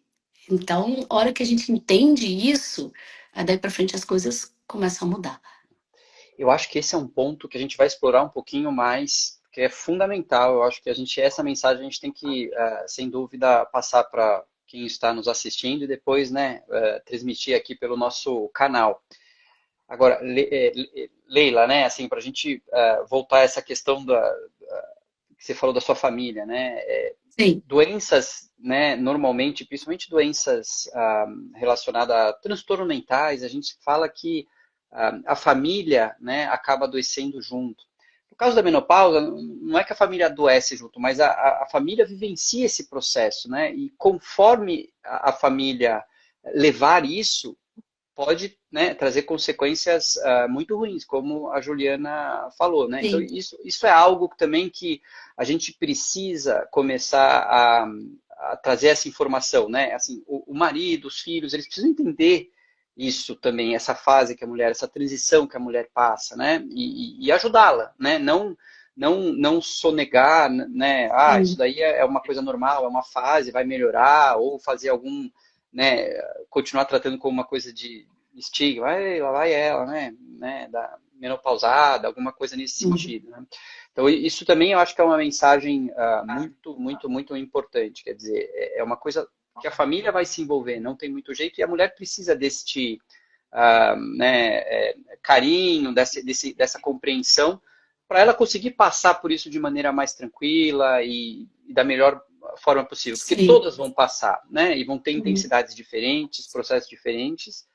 Então, hora que a gente entende isso, daí para frente as coisas começam a mudar. Eu acho que esse é um ponto que a gente vai explorar um pouquinho mais, que é fundamental. Eu acho que essa mensagem a gente tem que, sem dúvida, passar para quem está nos assistindo e depois, né, transmitir aqui pelo nosso canal. Agora, Leila, né, assim, para a gente voltar a essa questão que você falou da sua família, né, Sim, doenças, né, normalmente, principalmente doenças relacionadas a transtornos mentais, a gente fala que a família, né, acaba adoecendo junto. No caso da menopausa, não é que a família adoece junto, mas a família vivencia esse processo, né, e conforme a família levar isso, pode, né, trazer consequências muito ruins, como a Juliana falou, né? Então, sim, isso é algo também que a gente precisa começar a trazer essa informação, né? Assim, o marido, os filhos, eles precisam entender isso também, essa fase que a mulher, essa transição que a mulher passa, né? E ajudá-la, né? Não sonegar, né? Ah, isso sim. daí é uma coisa normal, é uma fase, vai melhorar, ou fazer algum, né, continuar tratando como uma coisa de estigma, lá vai ela, né, da menopausada, alguma coisa nesse Uhum. sentido, né? Então, isso também eu acho que é uma mensagem muito importante, quer dizer, é uma coisa que a família vai se envolver, não tem muito jeito, e a mulher precisa deste né, carinho, dessa compreensão, para ela conseguir passar por isso de maneira mais tranquila e da melhor forma possível, porque Sim. todas vão passar, né? E vão ter Uhum. intensidades diferentes, processos diferentes,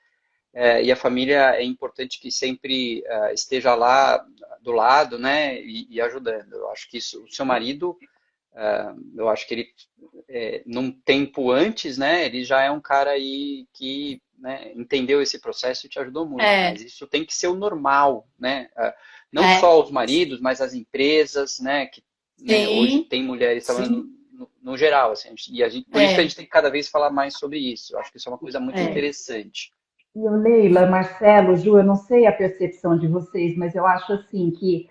e a família é importante que sempre esteja lá do lado, né? E ajudando. Eu acho que isso, o seu marido, eu acho que ele, num tempo antes, né? Ele já é um cara aí que, né, entendeu esse processo e te ajudou muito. É, Mas isso tem que ser o normal, né? Não é, só os maridos, mas as empresas, né? Que, né, hoje sim, tem mulheres trabalhando sim, no geral, assim, por isso que a é, gente tem que cada vez falar mais sobre isso. Eu acho que isso é uma coisa muito é, interessante. E o Leila, Marcelo, Ju, eu não sei a percepção de vocês, mas eu acho assim que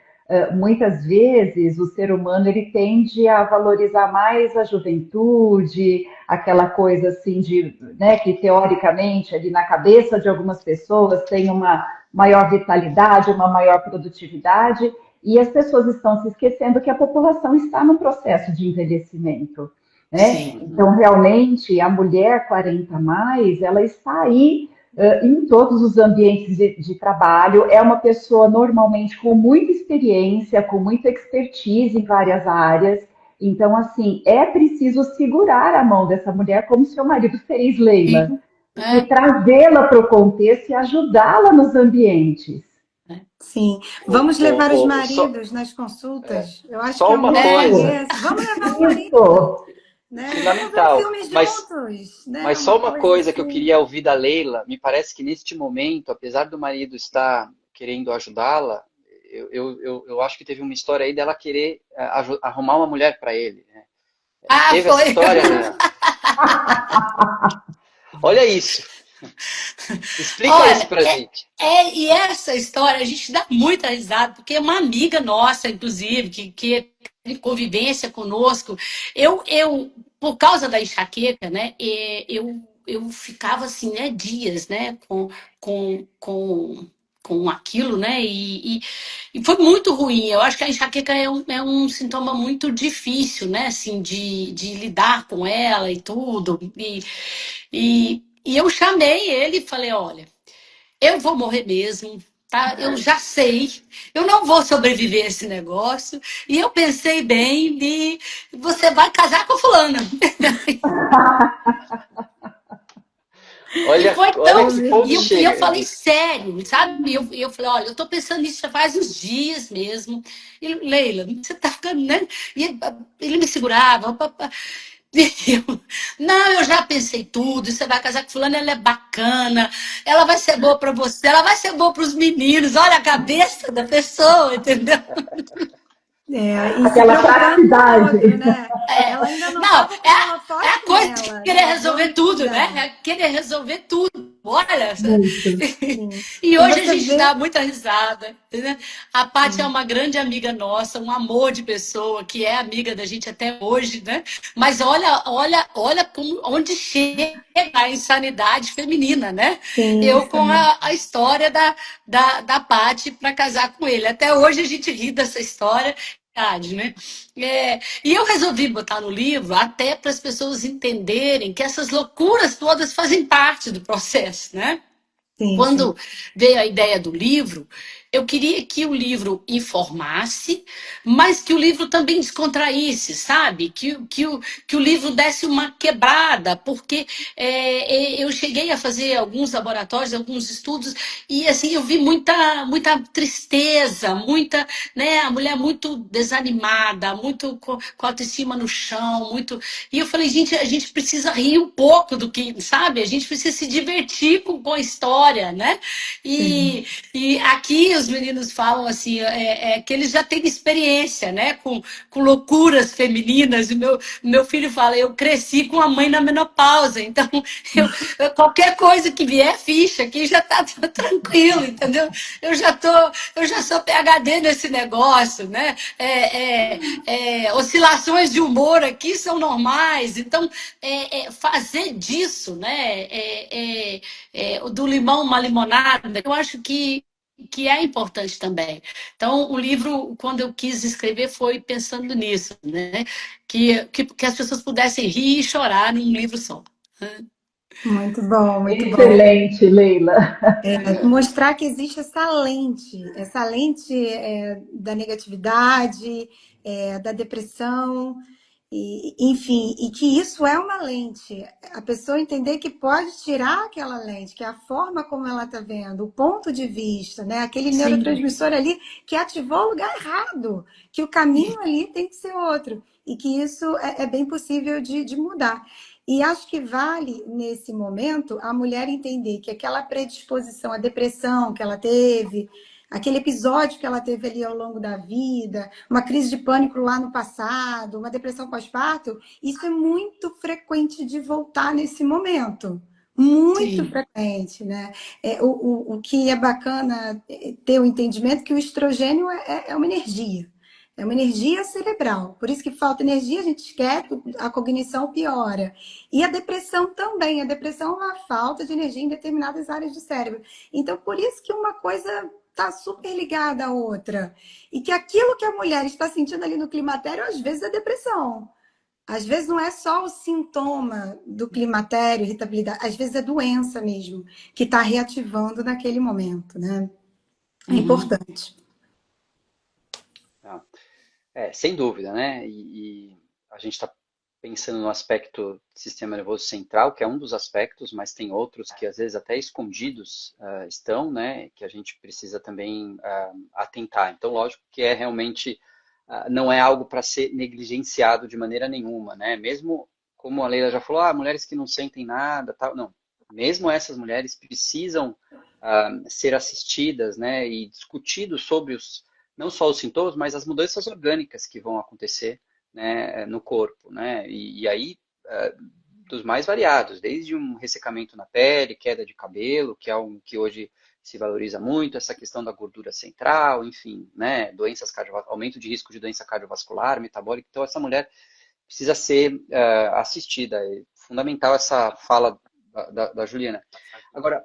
muitas vezes o ser humano ele tende a valorizar mais a juventude, aquela coisa assim de, né, que teoricamente ali na cabeça de algumas pessoas tem uma maior vitalidade, uma maior produtividade, e as pessoas estão se esquecendo que a população está no processo de envelhecimento, né? sim, Uhum. Então, realmente, a mulher 40 a mais, ela está aí em todos os ambientes de trabalho, é uma pessoa normalmente com muita experiência, com muita expertise em várias áreas. Então, assim, é preciso segurar a mão dessa mulher, como seu marido fez, Leila, sim, e é, trazê-la para o contexto e ajudá-la nos ambientes. é, Sim. Vamos levar os Só, maridos nas consultas? Eu acho que só é o uma momento é, coisa, é esse. Vamos levar os maridos, Isso! né? Vamos ver um fundamental, filme juntos, né? mas só Uma uma coisa coisa que eu assim. queria ouvir da Leila, me parece que neste momento, apesar do marido estar querendo ajudá-la, eu acho que teve uma história aí dela querer arrumar uma mulher para ele, né? ah, Teve essa foi. história, Leila? Olha isso. Explica isso Olha, pra gente. e essa história a gente dá muita risada, porque é uma amiga nossa, inclusive, que tem convivência conosco. Por causa da enxaqueca, né, eu ficava assim, né, dias, né, com, com, com aquilo, né, e foi muito ruim. Eu acho que a enxaqueca é um sintoma muito difícil, né, assim, de lidar com ela e tudo. E eu chamei ele e falei, olha, eu vou morrer mesmo, tá? Eu já sei, eu não vou sobreviver a esse negócio. E eu pensei bem de você vai casar com a fulana. E foi Olha tão. que ponto E eu chega. falei sério, sabe? E eu falei, olha, eu tô pensando nisso já faz uns dias mesmo. E Leila, você tá ficando, né? E ele me segurava. Não, eu já pensei tudo. Você vai casar com fulano, ela é bacana, ela vai ser boa para você, ela vai ser boa para os meninos. Olha a cabeça da pessoa, entendeu? É, e se Aquela preocupando com o outro, praticidade. né? É, Ela ainda não não, estava com o é a holofote coisa de nela, querer né? resolver Vamos tudo, né? cuidar. É querer resolver tudo. Olha, Muito. Sim. e E hoje a você gente dá vê. muita risada, né? A Paty é Sim, uma grande amiga nossa, um amor de pessoa, que é amiga da gente até hoje, né? Mas olha onde chega a insanidade feminina, né? sim, Eu com sim. a história da Paty para casar com ele. Até hoje a gente ri dessa história. Verdade, né? E eu resolvi botar no livro até para as pessoas entenderem que essas loucuras todas fazem parte do processo, né? Sim, sim, Quando veio a ideia do livro, eu queria que o livro informasse, mas que o livro também descontraísse, sabe? Que o livro desse uma quebrada, porque eu cheguei a fazer alguns laboratórios, alguns estudos, e assim eu vi muita tristeza, muita, né, a mulher muito desanimada, muito com a autoestima no chão, muito. E eu falei, gente, a gente precisa rir um pouco do que, sabe? A gente precisa se divertir com a história, né? sim. E aqui os meninos falam assim, que eles já têm experiência, né? Com loucuras femininas. E meu filho fala, eu cresci com a mãe na menopausa, então qualquer coisa que vier ficha aqui já tá tranquilo, entendeu? Eu já sou PhD nesse negócio, né? Oscilações de humor aqui são normais, então fazer disso, né? Do limão uma limonada, eu acho que é importante também. Então, o livro, quando eu quis escrever, foi pensando nisso, né? Que as pessoas pudessem rir e chorar num livro só. Muito bom, muito bom. Excelente, Leila. Mostrar que existe essa lente da negatividade, da depressão, enfim, e que isso é uma lente. A pessoa entender que pode tirar aquela lente, que é a forma como ela está vendo, o ponto de vista, né? Aquele Sim. neurotransmissor ali que ativou o lugar errado, que o caminho ali tem que ser outro, e que isso é bem possível de mudar. E acho que vale, nesse momento, a mulher entender que aquela predisposição à depressão que ela teve, aquele episódio que ela teve ali ao longo da vida, uma crise de pânico lá no passado, uma depressão pós-parto, isso é muito frequente de voltar nesse momento. Muito Sim. frequente, né? O que é bacana ter o entendimento que o estrogênio é uma energia. É uma energia cerebral. Por isso que falta energia, a gente esquece, a cognição piora. E a depressão também. A depressão é uma falta de energia em determinadas áreas do cérebro. Então, por isso que uma coisa está super ligada à outra. E que aquilo que a mulher está sentindo ali no climatério, às vezes é depressão. Às vezes não é só o sintoma do climatério, irritabilidade, às vezes é doença mesmo, que está reativando naquele momento, né? É Uhum. importante. Tá. Sem dúvida, né? E a gente está pensando no aspecto do sistema nervoso central, que é um dos aspectos, mas tem outros que às vezes até escondidos estão, né? Que a gente precisa também atentar. Então, lógico que é realmente não é algo para ser negligenciado de maneira nenhuma, né? Mesmo como a Leila já falou, mulheres que não sentem nada, tal, não. Mesmo essas mulheres precisam ser assistidas, né? E discutido sobre não só os sintomas, mas as mudanças orgânicas que vão acontecer, né, no corpo, né? E aí dos mais variados, desde um ressecamento na pele, queda de cabelo, que é algo que hoje se valoriza muito, essa questão da gordura central, enfim, né, aumento de risco de doença cardiovascular, metabólica. Então, essa mulher precisa ser assistida. É fundamental essa fala da Juliana. Agora,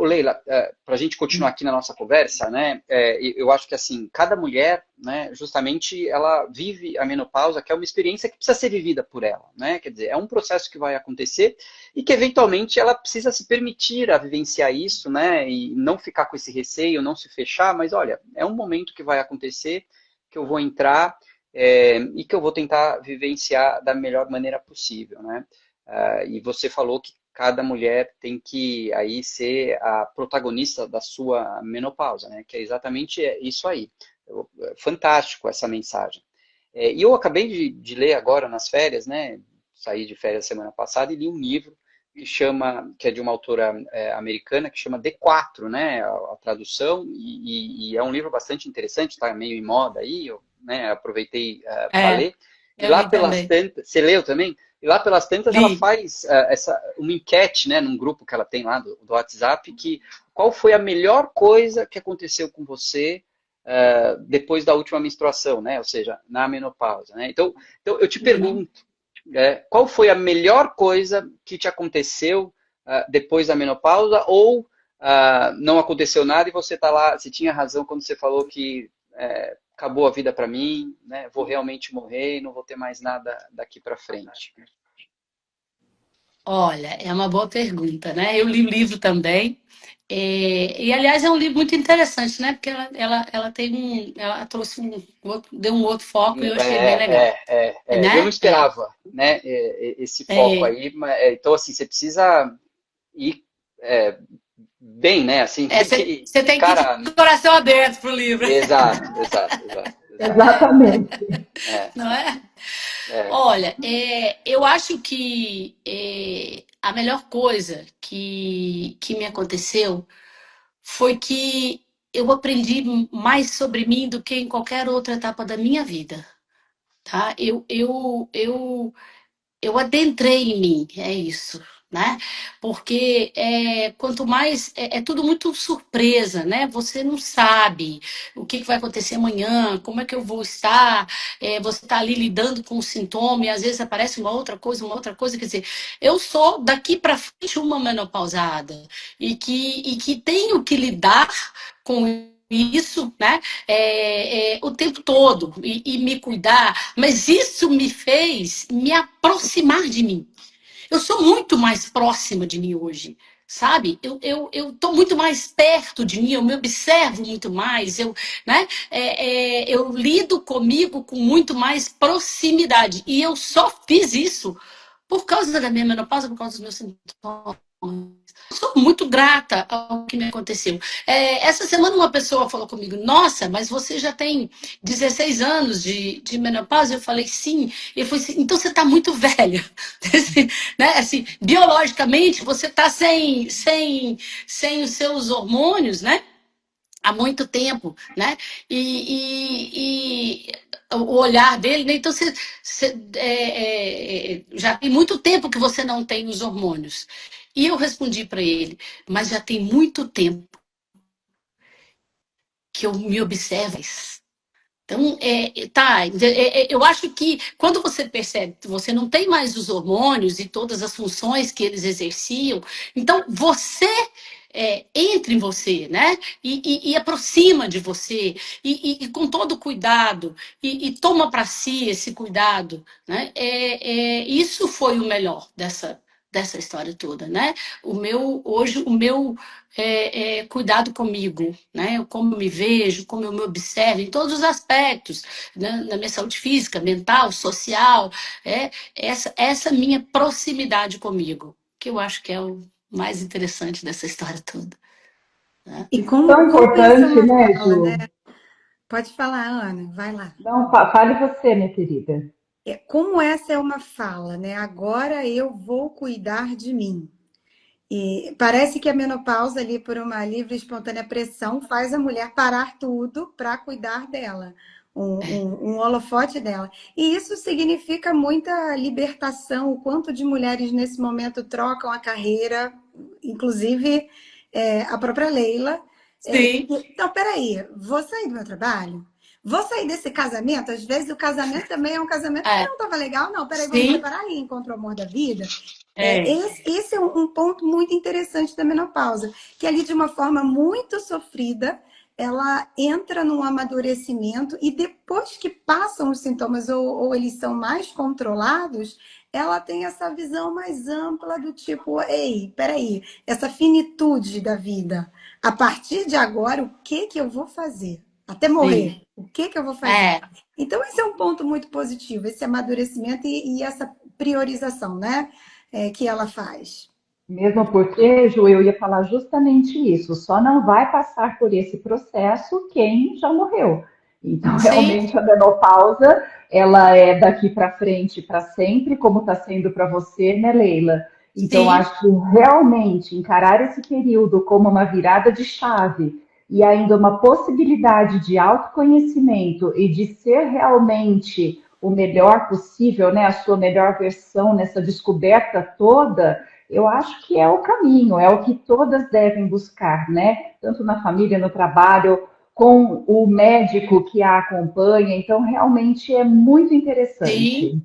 Leila, para a gente continuar aqui na nossa conversa, né, eu acho que assim, cada mulher, né, justamente, ela vive a menopausa, que é uma experiência que precisa ser vivida por ela, né? Quer dizer, é um processo que vai acontecer e que eventualmente ela precisa se permitir a vivenciar isso, né, e não ficar com esse receio, não se fechar, mas olha, é um momento que vai acontecer, que eu vou entrar e que eu vou tentar vivenciar da melhor maneira possível, né? E você falou que cada mulher tem que aí ser a protagonista da sua menopausa, né? Que é exatamente isso aí. Fantástico essa mensagem. E eu acabei de ler agora nas férias, né? Saí de férias semana passada e li um livro que é de uma autora americana, que chama D4, né? A tradução, e é um livro bastante interessante, está meio em moda aí, eu aproveitei para ler. E Eu lá li pelas também. tantas, você leu também? E lá pelas tantas ela Li. faz uma enquete, né, num grupo que ela tem lá do WhatsApp, que qual foi a melhor coisa que aconteceu com você depois da última menstruação, né? Ou seja, na menopausa, né? Então eu te Uhum. pergunto, qual foi a melhor coisa que te aconteceu depois da menopausa ou não aconteceu nada e você tá lá, você tinha razão quando você falou que acabou a vida para mim, né? Vou realmente morrer e não vou ter mais nada daqui para frente? Olha, é uma boa pergunta, né? Eu li o livro também. E, aliás, é um livro muito interessante, né? Porque ela tem ela trouxe deu um outro foco e eu achei bem legal, Eu não né? esperava, né? Esse foco É, aí, então assim, você precisa ir bem, né? Assim, tem que você tem que ir encarar, de coração aberto pro livro, exato, exato, exato, exato. Exatamente. É, não é? é. Olha, eu acho que a melhor coisa que me aconteceu foi que eu aprendi mais sobre mim do que em qualquer outra etapa da minha vida, tá? Eu adentrei em mim, é isso, né? Porque quanto mais é tudo muito surpresa, né? Você não sabe o que vai acontecer amanhã, como é que eu vou estar. Você está ali lidando com o sintoma e às vezes aparece uma outra coisa. Quer dizer, eu sou daqui para frente uma menopausada e que tenho que lidar com isso, né? O tempo todo e me cuidar, mas isso me fez me aproximar de mim. Eu sou muito mais próxima de mim hoje, sabe? Eu tô muito mais perto de mim, eu me observo muito mais, né? Eu lido comigo com muito mais proximidade. E eu só fiz isso por causa da minha menopausa, por causa dos meus sintomas. Sou muito grata ao que me aconteceu. Essa semana uma pessoa falou comigo, nossa, mas você já tem 16 anos de menopausa? Eu falei, sim. Ele falou assim, então você está muito velha. Né? Assim, biologicamente, você está sem os seus hormônios, né? Há muito tempo, né? E o olhar dele, né? Então já tem muito tempo que você não tem os hormônios. E eu respondi para ele, mas já tem muito tempo que eu me observo. Então, eu acho que quando você percebe que você não tem mais os hormônios e todas as funções que eles exerciam, então você entra em você, né? E aproxima de você, e com todo cuidado, e toma para si esse cuidado, né? Isso foi o melhor dessa história toda, né? Hoje, o meu cuidado comigo, né? Como eu me vejo, como eu me observo, em todos os aspectos, né? Na minha saúde física, mental, social, essa minha proximidade comigo, que eu acho que é o mais interessante dessa história toda. Né? E Isso é tão como isso é importante, uma né, fala, né? Ju? Pode falar, Ana, vai lá. Não, fale você, minha querida. Como essa é uma fala, né? Agora eu vou cuidar de mim. E parece que a menopausa, ali, por uma livre e espontânea pressão, faz a mulher parar tudo para cuidar dela, um holofote dela. E isso significa muita libertação, o quanto de mulheres nesse momento trocam a carreira, inclusive a própria Leila. Sim, Então, peraí, vou sair do meu trabalho? Vou sair desse casamento? Às vezes o casamento também é um casamento que é, não estava legal, não. Peraí, vou me sim, separar e encontro o amor da vida. é, Esse é um ponto muito interessante da menopausa, que ali de uma forma muito sofrida, ela entra num amadurecimento e depois que passam os sintomas ou eles são mais controlados, ela tem essa visão mais ampla do tipo, ei, peraí, essa finitude da vida. A partir de agora, o que eu vou fazer? Até sim, morrer, o que eu vou fazer? é, Então, esse é um ponto muito positivo, esse amadurecimento e essa priorização, né? Que ela faz. Mesmo porque, Ju, eu ia falar justamente isso. Só não vai passar por esse processo quem já morreu. Então, sim, realmente, a menopausa, ela é daqui para frente para sempre, como está sendo para você, né, Leila? Então, sim, acho que realmente encarar esse período como uma virada de chave e ainda uma possibilidade de autoconhecimento e de ser realmente o melhor possível, né, a sua melhor versão nessa descoberta toda, eu acho que é o caminho, é o que todas devem buscar, né? Tanto na família, no trabalho, com o médico que a acompanha. Então, realmente é muito sim, interessante.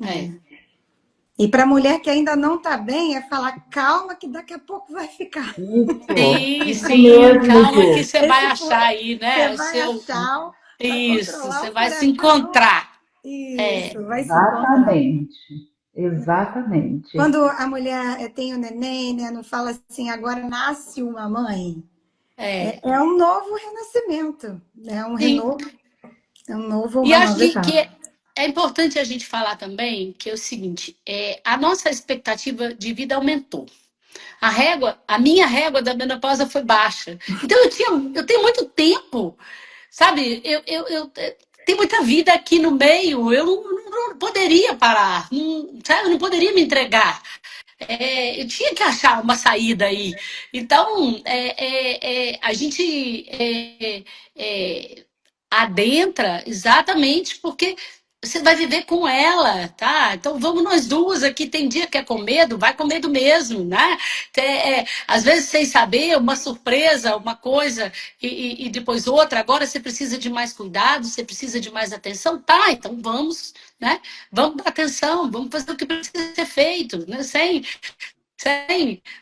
é. E para a mulher que ainda não está bem, é falar, calma, que daqui a pouco vai ficar. Isso Sim, isso sim, mesmo, calma que Ju. você vai achar aí, Você né? O vai seu. achar Para Isso, controlar você o vai se furacão. encontrar. É, Isso, vai se encontrar. Exatamente. Exatamente. Quando a mulher tem o neném, né, não fala assim, agora nasce uma mãe. é. É um novo renascimento, é um Sim. renovo, é um novo, E uma acho nova que etapa. é importante a gente falar também que é o seguinte, a nossa expectativa de vida aumentou. A minha régua da menopausa foi baixa. Então eu tenho muito tempo, sabe? Tem muita vida aqui no meio. Eu não poderia parar, não, sabe? Eu não poderia me entregar. Eu tinha que achar uma saída aí. Então, a gente adentra exatamente porque você vai viver com ela, tá? Então vamos nós duas aqui. Tem dia que é com medo, vai com medo mesmo, né? Às vezes sem saber, uma surpresa, uma coisa e depois outra. Agora você precisa de mais cuidado, você precisa de mais atenção, tá? Então vamos, né? Vamos dar atenção, vamos fazer o que precisa ser feito, né?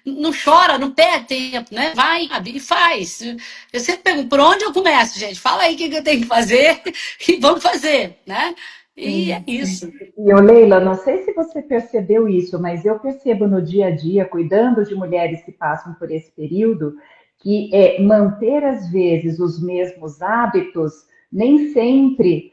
Não chora, não perde tempo, né? Vai e faz. Eu sempre pergunto, por onde eu começo, gente? Fala aí o que eu tenho que fazer e vamos fazer, né? E é Sim, sim. isso. E, ô, Leila, não sei se você percebeu isso, mas eu percebo no dia a dia, cuidando de mulheres que passam por esse período, que manter, às vezes, os mesmos hábitos, nem sempre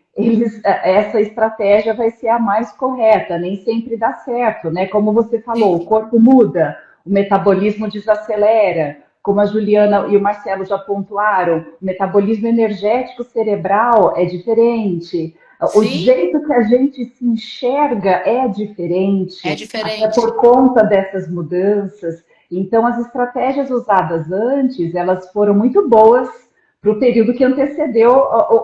essa estratégia vai ser a mais correta, nem sempre dá certo, né? Como você falou, o Sim, corpo muda, o metabolismo desacelera, como a Juliana e o Marcelo já pontuaram, o metabolismo energético cerebral é diferente. O sim, jeito que a gente se enxerga é é diferente, até por diferente. conta dessas mudanças. Então, as estratégias usadas antes, elas foram muito boas para o período que antecedeu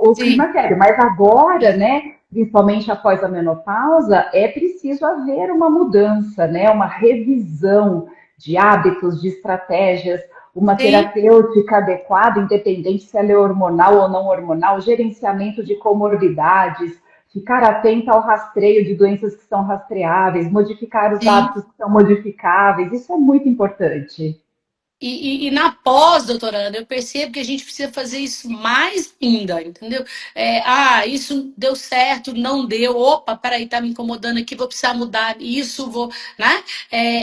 o Sim, climatério. Mas agora, é, né, principalmente após a menopausa, é preciso haver uma mudança, né, uma revisão de hábitos, de estratégias, uma sim. terapêutica adequada, independente se ela é hormonal ou não hormonal, gerenciamento de comorbidades, ficar atenta ao rastreio de doenças que são rastreáveis, modificar os Sim. hábitos que são modificáveis, isso é muito importante. E na pós, doutoranda, eu percebo que a gente precisa fazer isso mais ainda, entendeu? Isso deu certo, não deu. Opa, peraí, tá me incomodando aqui, vou precisar mudar isso, vou, né?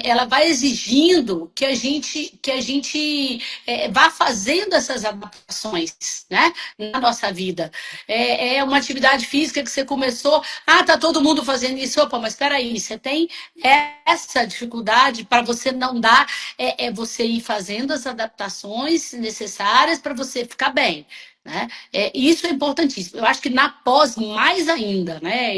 Ela vai exigindo que a gente vá fazendo essas adaptações, né? Na nossa vida. É uma atividade física que você começou, tá todo mundo fazendo isso. Opa, mas peraí, você tem essa dificuldade para você não dar você ir fazendo as adaptações necessárias para você ficar bem. Né? Isso é importantíssimo. Eu acho que na pós, mais ainda, né?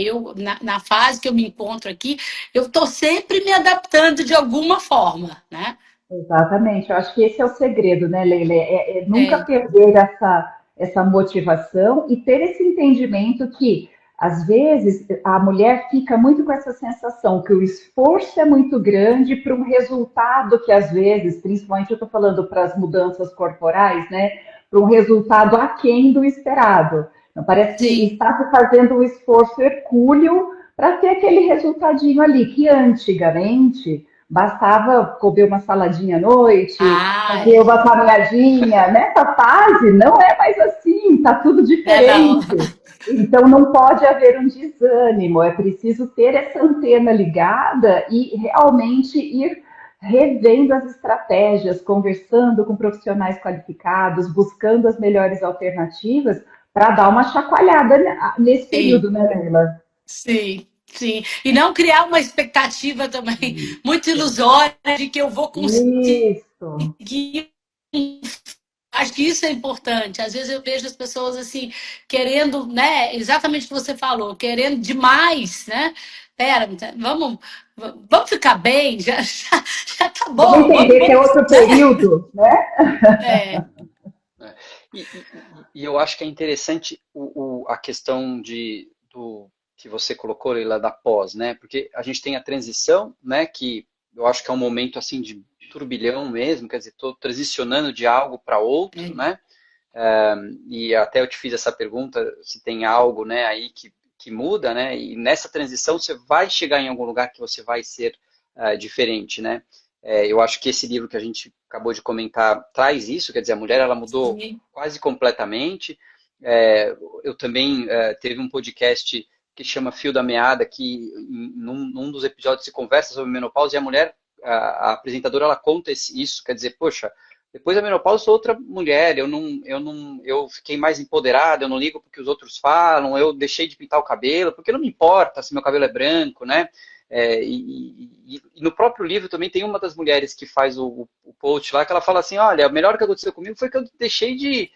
Na fase que eu me encontro aqui, eu estou sempre me adaptando de alguma forma. Né? Exatamente, eu acho que esse é o segredo, né, Leila? É nunca É, perder essa motivação e ter esse entendimento que, às vezes, a mulher fica muito com essa sensação que o esforço é muito grande para um resultado que, às vezes, principalmente eu estou falando para as mudanças corporais, né, para um resultado aquém do esperado. Então, parece que sim. está se fazendo um esforço hercúleo para ter aquele resultadinho ali, que antigamente bastava comer uma saladinha à noite, fazer Ai, uma caminhadinha. Nessa fase, não é mais assim, está tudo né, não. diferente. Então, não pode haver um desânimo, é preciso ter essa antena ligada e realmente ir revendo as estratégias, conversando com profissionais qualificados, buscando as melhores alternativas para dar uma chacoalhada nesse Sim, período, né, Leila? sim, sim. E não criar uma expectativa também muito ilusória de que eu vou conseguir Isso. acho que isso é importante. Às vezes eu vejo as pessoas assim, querendo, né? Exatamente o que você falou, querendo demais, né? Pera, vamos ficar bem, já tá Vamos bom, entender que é vamos, outro né? período, né? É, Né? E eu acho que é interessante a questão que você colocou, Leila, da pós, né? Porque a gente tem a transição, né? Que eu acho que é um momento assim de turbilhão mesmo, quer dizer, estou transicionando de algo para outro, é, né? E até eu te fiz essa pergunta se tem algo, né, aí que muda, né? E nessa transição você vai chegar em algum lugar que você vai ser diferente, né? Eu acho que esse livro que a gente acabou de comentar traz isso, quer dizer, a mulher ela mudou sim, quase completamente. eu também teve um podcast que chama Fio da Meada, que num dos episódios se conversa sobre menopausa e a mulher, a apresentadora, ela conta isso, quer dizer, poxa, depois da menopausa eu sou outra mulher, eu fiquei mais empoderada, eu não ligo porque os outros falam, eu deixei de pintar o cabelo, porque não me importa se meu cabelo é branco, né? E no próprio livro também tem uma das mulheres que faz o post lá, que ela fala assim, olha, o melhor que aconteceu comigo foi que eu deixei de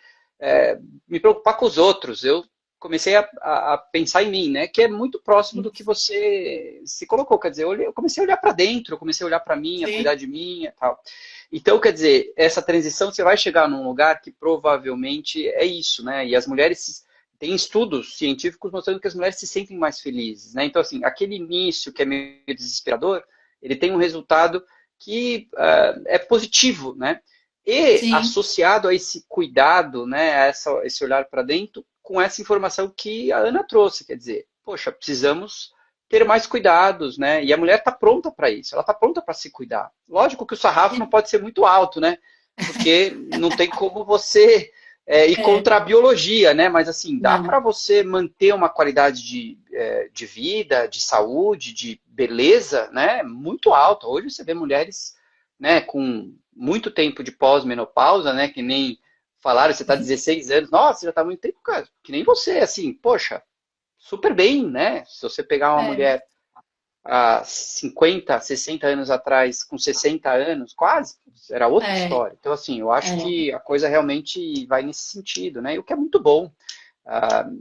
me preocupar com os outros, eu comecei a pensar em mim, né? Que é muito próximo do que você se colocou, quer dizer, eu comecei a olhar para dentro, eu comecei a olhar para mim, a Sim. cuidar de mim e tal. Então, quer dizer, essa transição, você vai chegar num lugar que provavelmente é isso, né? E as mulheres, tem estudos científicos mostrando que as mulheres se sentem mais felizes, né? Então, assim, aquele início que é meio desesperador, ele tem um resultado que é positivo, né? E Sim. associado a esse cuidado, né, a esse olhar para dentro, com essa informação que a Ana trouxe, quer dizer, poxa, precisamos ter mais cuidados, né? E a mulher está pronta para isso, ela está pronta para se cuidar. Lógico que o sarrafo não pode ser muito alto, né? Porque não tem como você ir É, contra a biologia, né? Mas assim, dá não. para você manter uma qualidade de vida, de saúde, de beleza, né? Muito alta. Hoje você vê mulheres, né, com muito tempo de pós-menopausa, né? Que nem falaram, você está 16 anos, nossa, já está muito tempo, cara. Que nem você, assim, poxa, super bem, né? Se você pegar uma É, mulher há 50, 60 anos atrás, com 60 anos, quase, era outra é, história. Então, assim, eu acho é, que a coisa realmente vai nesse sentido, né? E o que é muito bom.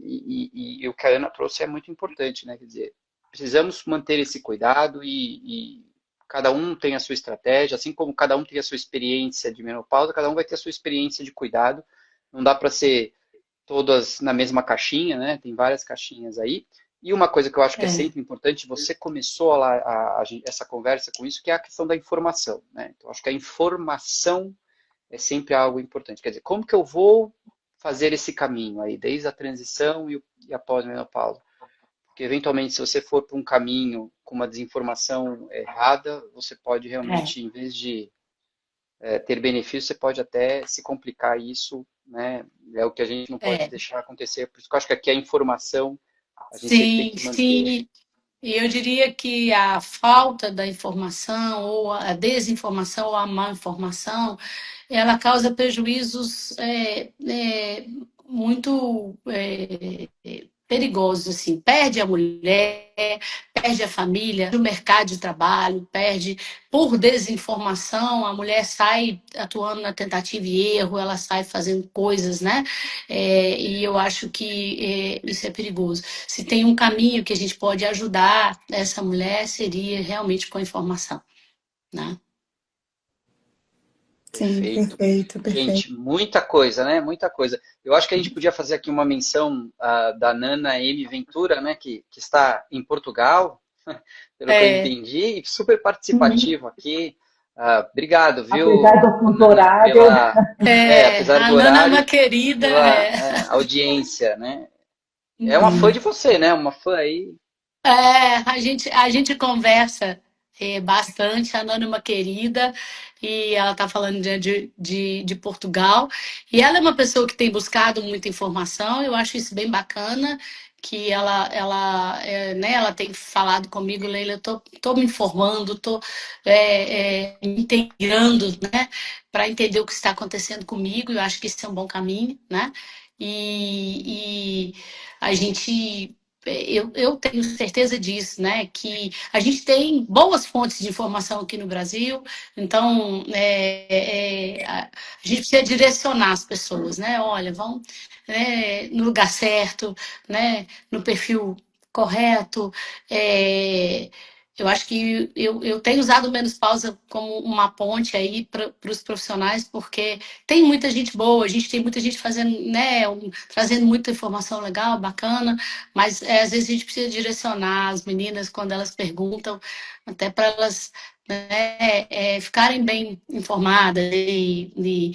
E o que a Ana trouxe é muito importante, né? Quer dizer, precisamos manter esse cuidado e cada um tem a sua estratégia, assim como cada um tem a sua experiência de menopausa, cada um vai ter a sua experiência de cuidado. Não dá para ser todas na mesma caixinha, né? Tem várias caixinhas aí. E uma coisa que eu acho que é é, sempre importante, você começou lá essa conversa com isso, que é a questão da informação, né? Então, acho que a informação é sempre algo importante. Quer dizer, como que eu vou fazer esse caminho aí, desde a transição e a pós-menopausa? Porque, eventualmente, se você for para um caminho com uma desinformação errada, você pode é, realmente, em vez de ter benefício, você pode até se complicar isso, né? É o que a gente não pode é. deixar acontecer. Por isso que eu acho que aqui a informação a gente sempre tem Sim, que manter. sim. E eu diria que a falta da informação, ou a desinformação, ou a má informação, ela causa prejuízos muito perigosos, assim. Perde a mulher, perde a família, o mercado de trabalho, perde por desinformação, a mulher sai atuando na tentativa e erro, ela sai fazendo coisas, né? E eu acho que isso é perigoso. Se tem um caminho que a gente pode ajudar essa mulher, seria realmente com a informação, né? Sim, Perfeito. perfeito, perfeito. Gente, muita coisa, né? Muita coisa. Eu acho que a gente podia fazer aqui uma menção da Nana M. Ventura, né? Que está em Portugal, pelo que eu É, entendi, e super uhum. participativo aqui. Obrigado, Apesar viu, do fuso Nana, horário, apesar A do Nana é uma horário, querida. pela audiência, né? É uma fã Uhum. de você, né? Uma fã aí. A gente conversa bastante. A Nana é uma querida e ela está falando de Portugal. E ela é uma pessoa que tem buscado muita informação. Eu acho isso bem bacana. Que né, ela tem falado comigo, Leila, eu tô me informando, tô me integrando, né, para entender o que está acontecendo comigo. Eu acho que isso é um bom caminho, né? E a gente eu tenho certeza disso, né? Que a gente tem boas fontes de informação aqui no Brasil, então a gente precisa direcionar as pessoas, né? Olha, vão no lugar certo, né? No perfil correto. É, eu acho que eu tenho usado o Menos Pausa como uma ponte aí para os profissionais, porque tem muita gente boa, a gente tem muita gente fazendo, né, trazendo muita informação legal, bacana, mas às vezes a gente precisa direcionar as meninas quando elas perguntam, até para elas, né, ficarem bem informadas e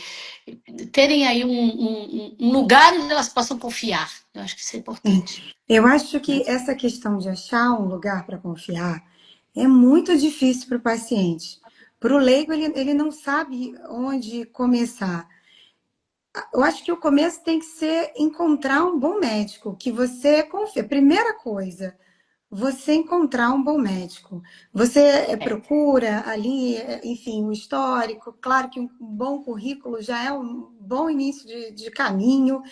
terem aí um lugar onde elas possam confiar. Eu acho que isso é importante. Eu acho Né? que essa questão de achar um lugar para confiar é muito difícil para o paciente. Para o leigo, ele não sabe onde começar. Eu acho que o começo tem que ser encontrar um bom médico, que você confia. Primeira coisa, você encontrar um bom médico. Você procura ali, enfim, o histórico. Claro que um bom currículo já é um bom início de caminho.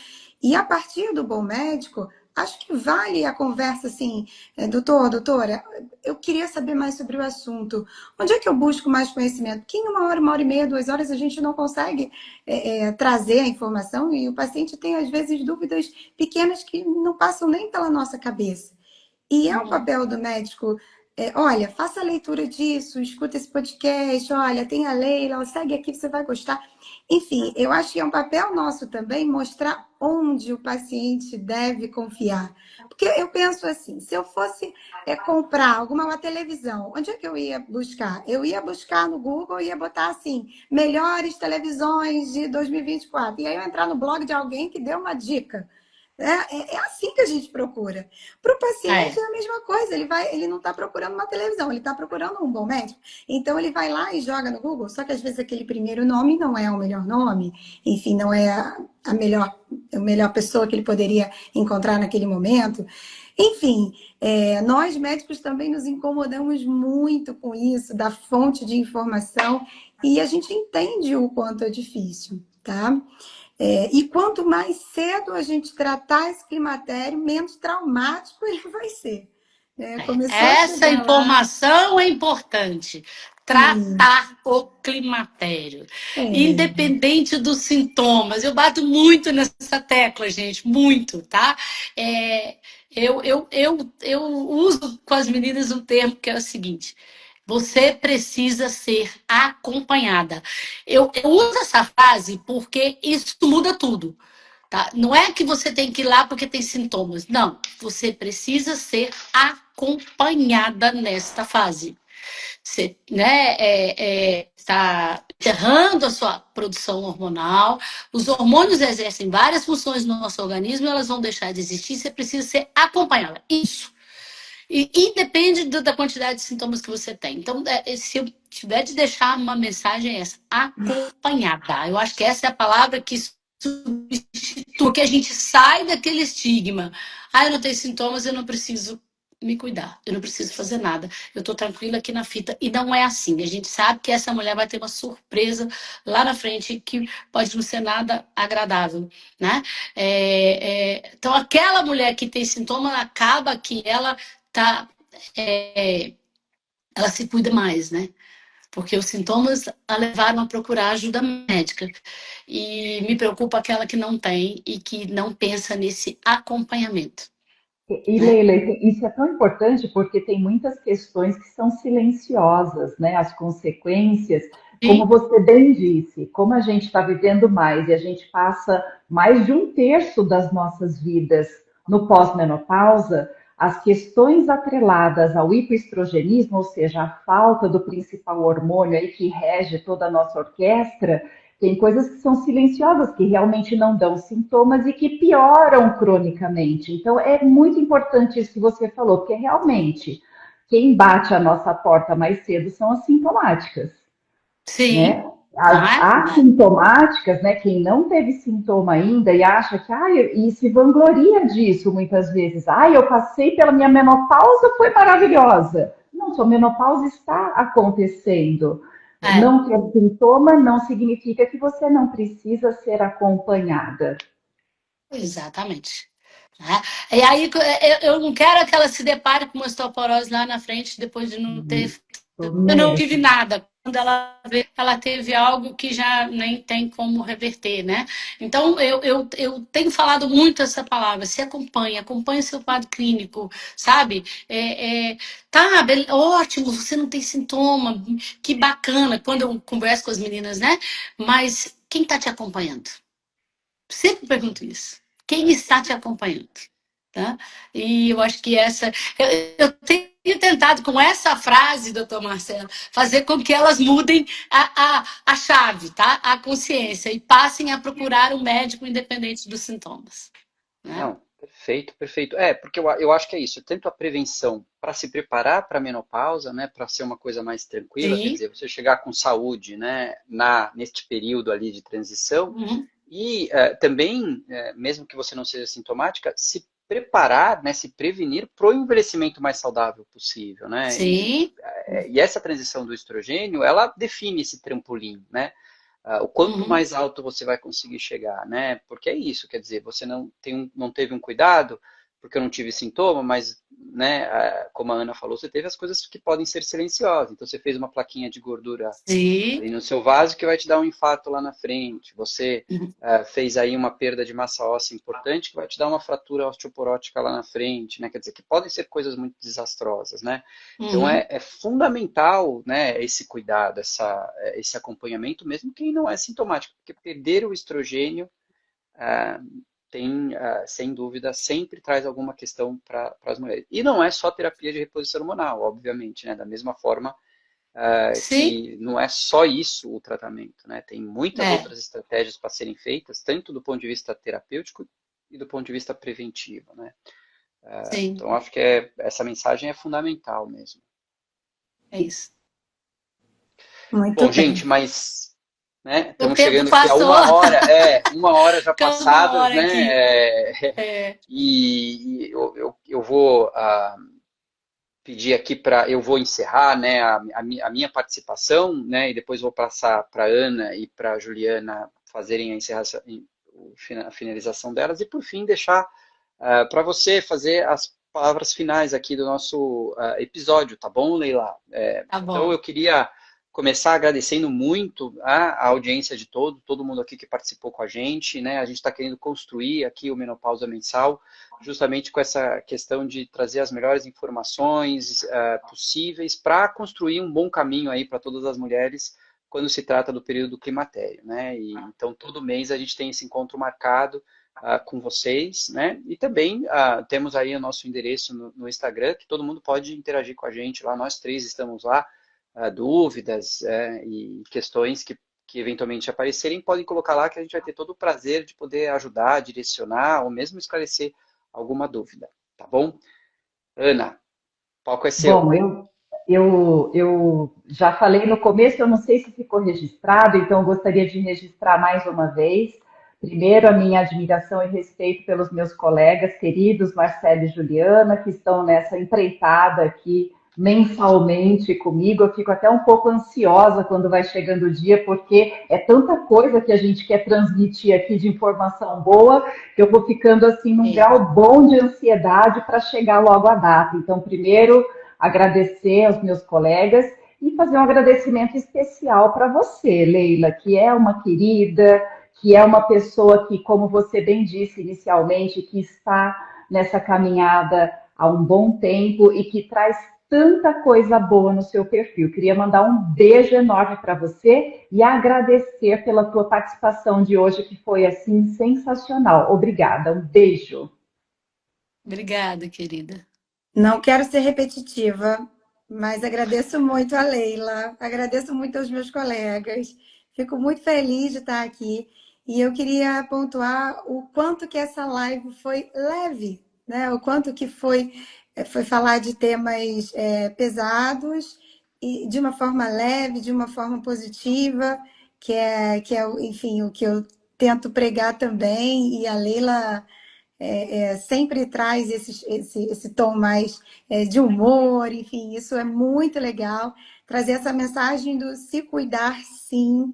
E a partir do bom médico, acho que vale a conversa assim, doutor, doutora, eu queria saber mais sobre o assunto. Onde é que eu busco mais conhecimento? Porque em uma hora e meia, 2 horas, a gente não consegue trazer a informação e o paciente tem, às vezes, dúvidas pequenas que não passam nem pela nossa cabeça. E é um papel do médico, olha, faça a leitura disso, escuta esse podcast, olha, tem a Leila, segue aqui, você vai gostar. Enfim, eu acho que é um papel nosso também mostrar onde o paciente deve confiar. Porque eu penso assim, se eu fosse comprar uma televisão, onde é que eu ia buscar? Eu ia buscar no Google e ia botar assim, melhores televisões de 2024. E aí eu entrar no blog de alguém que deu uma dica. É assim que a gente procura. Para o paciente É. é a mesma coisa, ele não está procurando uma televisão, ele está procurando um bom médico. Então ele vai lá e joga no Google, só que às vezes aquele primeiro nome não é o melhor nome, enfim, não é a melhor pessoa que ele poderia encontrar naquele momento. Enfim, nós médicos também nos incomodamos muito com isso, da fonte de informação, e a gente entende o quanto é difícil, tá? E quanto mais cedo a gente tratar esse climatério, menos traumático ele vai ser. Começou a Essa chegar lá, informação é importante. sim, Tratar o climatério, é, independente dos sintomas. Eu bato muito nessa tecla, gente, muito, tá? É, eu uso com as meninas um termo que é o seguinte: você precisa ser acompanhada. Eu uso essa frase porque isso muda tudo. Tá? Não é que você tem que ir lá porque tem sintomas. Não, você precisa ser acompanhada nesta fase. Você está enterrando a sua produção hormonal. Os hormônios exercem várias funções no nosso organismo e elas vão deixar de existir. Você precisa ser acompanhada. Isso. E depende da quantidade de sintomas que você tem. Então, se eu tiver de deixar uma mensagem, é essa: acompanhada. Eu acho que essa é a palavra que substitui, que a gente sai daquele estigma. Ah, eu não tenho sintomas, eu não preciso me cuidar, eu não preciso fazer nada, eu tô tranquila aqui na fita. E não é assim. A gente sabe que essa mulher vai ter uma surpresa lá na frente que pode não ser nada agradável, né? Então, aquela mulher que tem sintoma, acaba que ela tá, é, ela se cuida mais, né? Porque os sintomas a levaram a procurar ajuda médica. E me preocupa aquela que não tem e que não pensa nesse acompanhamento, E né? Leila, isso é tão importante porque tem muitas questões que são silenciosas, né? As consequências, como E, você bem disse, como a gente está vivendo mais e a gente passa mais de um terço das nossas vidas no pós-menopausa, as questões atreladas ao hipoestrogenismo, ou seja, a falta do principal hormônio aí que rege toda a nossa orquestra, tem coisas que são silenciosas, que realmente não dão sintomas e que pioram cronicamente. Então, é muito importante isso que você falou, porque realmente quem bate a nossa porta mais cedo são as sintomáticas, né? sim, não As é? assintomáticas, né? Quem não teve sintoma ainda e acha que, e se vangloria disso muitas vezes. Eu passei pela minha menopausa, foi maravilhosa. Não, sua menopausa está acontecendo. É, Não ter sintoma não significa que você não precisa ser acompanhada. exatamente. Né? E aí eu não quero que ela se depare com uma osteoporose lá na frente depois de não ter. Isso Eu não tive mesmo. nada. Quando ela vê, ela teve algo que já nem tem como reverter, né? Então, eu tenho falado muito essa palavra: se acompanha, acompanha seu quadro clínico, sabe? Tá, ótimo, você não tem sintoma, que bacana, quando eu converso com as meninas, né? Mas quem está te acompanhando? Sempre pergunto isso. Quem está te acompanhando? Tá? E eu acho que eu tenho tentado com essa frase, doutor Marcelo, fazer com que elas mudem a chave, tá? A consciência, e passem a procurar um médico independente dos sintomas. Né? Não, perfeito, perfeito. Porque eu acho que é isso. Tanto a prevenção para se preparar para a menopausa, né, para ser uma coisa mais tranquila, quer Sim. dizer, você chegar com saúde, né, neste período ali de transição, Uhum. E também, mesmo que você não seja sintomática, se preparar, né, se prevenir para o envelhecimento mais saudável possível, né? Sim. E essa transição do estrogênio, ela define esse trampolim, né? O quanto Uhum. mais alto você vai conseguir chegar, né? Porque é isso, quer dizer, você não teve um cuidado, porque eu não tive sintoma, mas, né, como a Ana falou, você teve as coisas que podem ser silenciosas. Então, você fez uma plaquinha de gordura Sim. ali no seu vaso que vai te dar um infarto lá na frente. Você Uhum. fez aí uma perda de massa óssea importante que vai te dar uma fratura osteoporótica lá na frente, né? Quer dizer, que podem ser coisas muito desastrosas, né? Então Uhum. é fundamental, né, esse cuidado, esse acompanhamento, mesmo quem não é sintomático, porque perder o estrogênio ah, tem, sem dúvida, sempre traz alguma questão para as mulheres. E não é só terapia de reposição hormonal, obviamente, né? Da mesma forma Sim. que não é só isso o tratamento, né? Tem muitas É. outras estratégias para serem feitas, tanto do ponto de vista terapêutico e do ponto de vista preventivo, né? Sim. Então, acho que essa mensagem é fundamental mesmo. É isso. Muito Bom, bem. gente, mas né, O estamos tempo chegando aqui a passou. 1 hora, 1 hora já Ficamos uma passadas, hora né? aqui. É. E eu vou pedir aqui para eu vou encerrar, né, a minha participação, né, e depois vou passar para a Ana e para a Juliana fazerem a encerração, a finalização delas e por fim deixar para você fazer as palavras finais aqui do nosso episódio, tá bom, Leila? Tá Então bom. eu queria começar agradecendo muito a audiência de todo mundo aqui que participou com a gente, né? A gente está querendo construir aqui o Menopausa Mensal justamente com essa questão de trazer as melhores informações possíveis para construir um bom caminho aí para todas as mulheres quando se trata do período do climatério, né? E, então, todo mês a gente tem esse encontro marcado com vocês, né? E também temos aí o nosso endereço no Instagram, que todo mundo pode interagir com a gente lá, nós três estamos lá, dúvidas e questões que eventualmente aparecerem, podem colocar lá que a gente vai ter todo o prazer de poder ajudar, direcionar ou mesmo esclarecer alguma dúvida, tá bom? Ana, o palco é Bom, seu. eu já falei no começo, eu não sei se ficou registrado, então eu gostaria de registrar mais uma vez. Primeiro, a minha admiração e respeito pelos meus colegas queridos, Marcelo e Juliana, que estão nessa empreitada aqui mensalmente comigo. Eu fico até um pouco ansiosa quando vai chegando o dia, porque é tanta coisa que a gente quer transmitir aqui de informação boa, que eu vou ficando assim num É. grau bom de ansiedade para chegar logo à data. Então, primeiro, agradecer aos meus colegas e fazer um agradecimento especial para você, Leila, que é uma querida, que é uma pessoa que, como você bem disse inicialmente, que está nessa caminhada há um bom tempo e que traz tanta coisa boa no seu perfil. Queria mandar um beijo enorme para você e agradecer pela tua participação de hoje, que foi assim sensacional. Obrigada, um beijo. Obrigada, querida. Não quero ser repetitiva, mas agradeço muito a Leila, agradeço muito aos meus colegas. Fico muito feliz de estar aqui e eu queria pontuar o quanto que essa live foi leve, né? O quanto que foi falar de temas pesados e de uma forma leve, de uma forma positiva, que é, enfim, o que eu tento pregar também. E a Leila sempre traz esse tom mais de humor, enfim, isso é muito legal. Trazer essa mensagem do se cuidar, sim,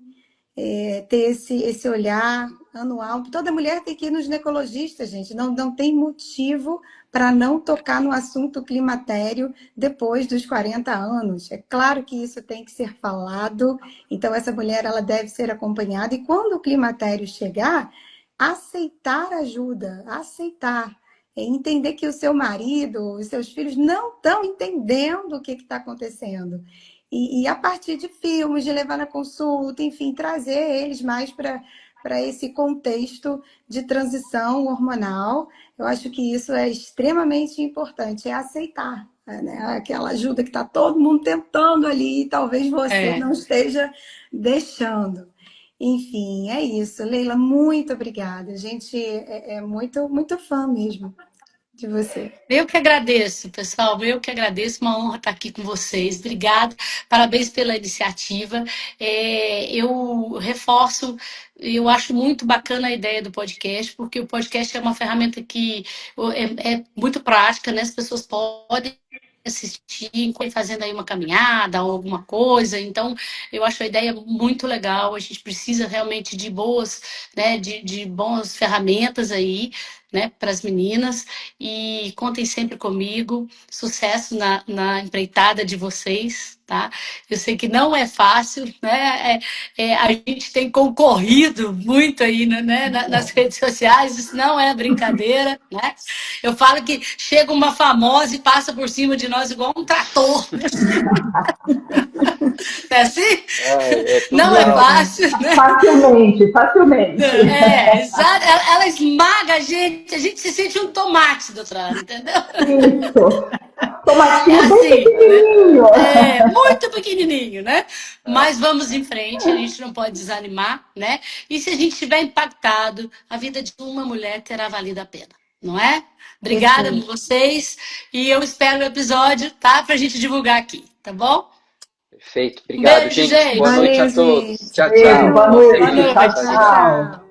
ter esse olhar anual. Toda mulher tem que ir no ginecologista, gente, não tem motivo para não tocar no assunto climatério depois dos 40 anos. É claro que isso tem que ser falado, então essa mulher ela deve ser acompanhada, e quando o climatério chegar, aceitar ajuda, aceitar. Entender que o seu marido, os seus filhos não estão entendendo o que está acontecendo. E a partir de filmes, de levar na consulta, enfim, trazer eles mais para esse contexto de transição hormonal. Eu acho que isso é extremamente importante, é aceitar, né? Aquela ajuda que está todo mundo tentando ali e talvez você É. não esteja deixando. Enfim, é isso. Leila, muito obrigada. A gente é muito, muito fã mesmo. de você. Eu que agradeço, pessoal. Eu que agradeço. Uma honra estar aqui com vocês. Obrigada. Parabéns pela iniciativa. Eu reforço, eu acho muito bacana a ideia do podcast, porque o podcast é uma ferramenta que é muito prática, né? As pessoas podem assistir enquanto fazendo aí uma caminhada ou alguma coisa. Então, eu acho a ideia muito legal. A gente precisa realmente de boas, né, de boas ferramentas aí, né, para as meninas. E contem sempre comigo. Sucesso na empreitada de vocês, tá? Eu sei que não é fácil, né? A gente tem concorrido muito aí, né, nas redes sociais, isso não é brincadeira, né? Eu falo que chega uma famosa e passa por cima de nós igual um trator. É assim? É tudo Não é legal. fácil, né? Facilmente, facilmente. Exato. Ela esmaga a gente se sente um tomate do outro lado, entendeu? Isso. É Tomatinho bem assim, pequenininho. muito pequenininho, né? Mas vamos em frente, a gente não pode desanimar, né? E se a gente estiver impactado, a vida de uma mulher terá valido a pena, não é? Obrigada a Perfeito. vocês e eu espero o episódio, tá? Pra gente divulgar aqui, tá bom? Perfeito. Um Obrigado, beijo, gente. gente. Boa noite a Valeu, todos. gente. Tchau, Beijo, tchau. boa Boa noite. Seguimos Tchau, noite. compartilhando. Tchau, tchau. tchau.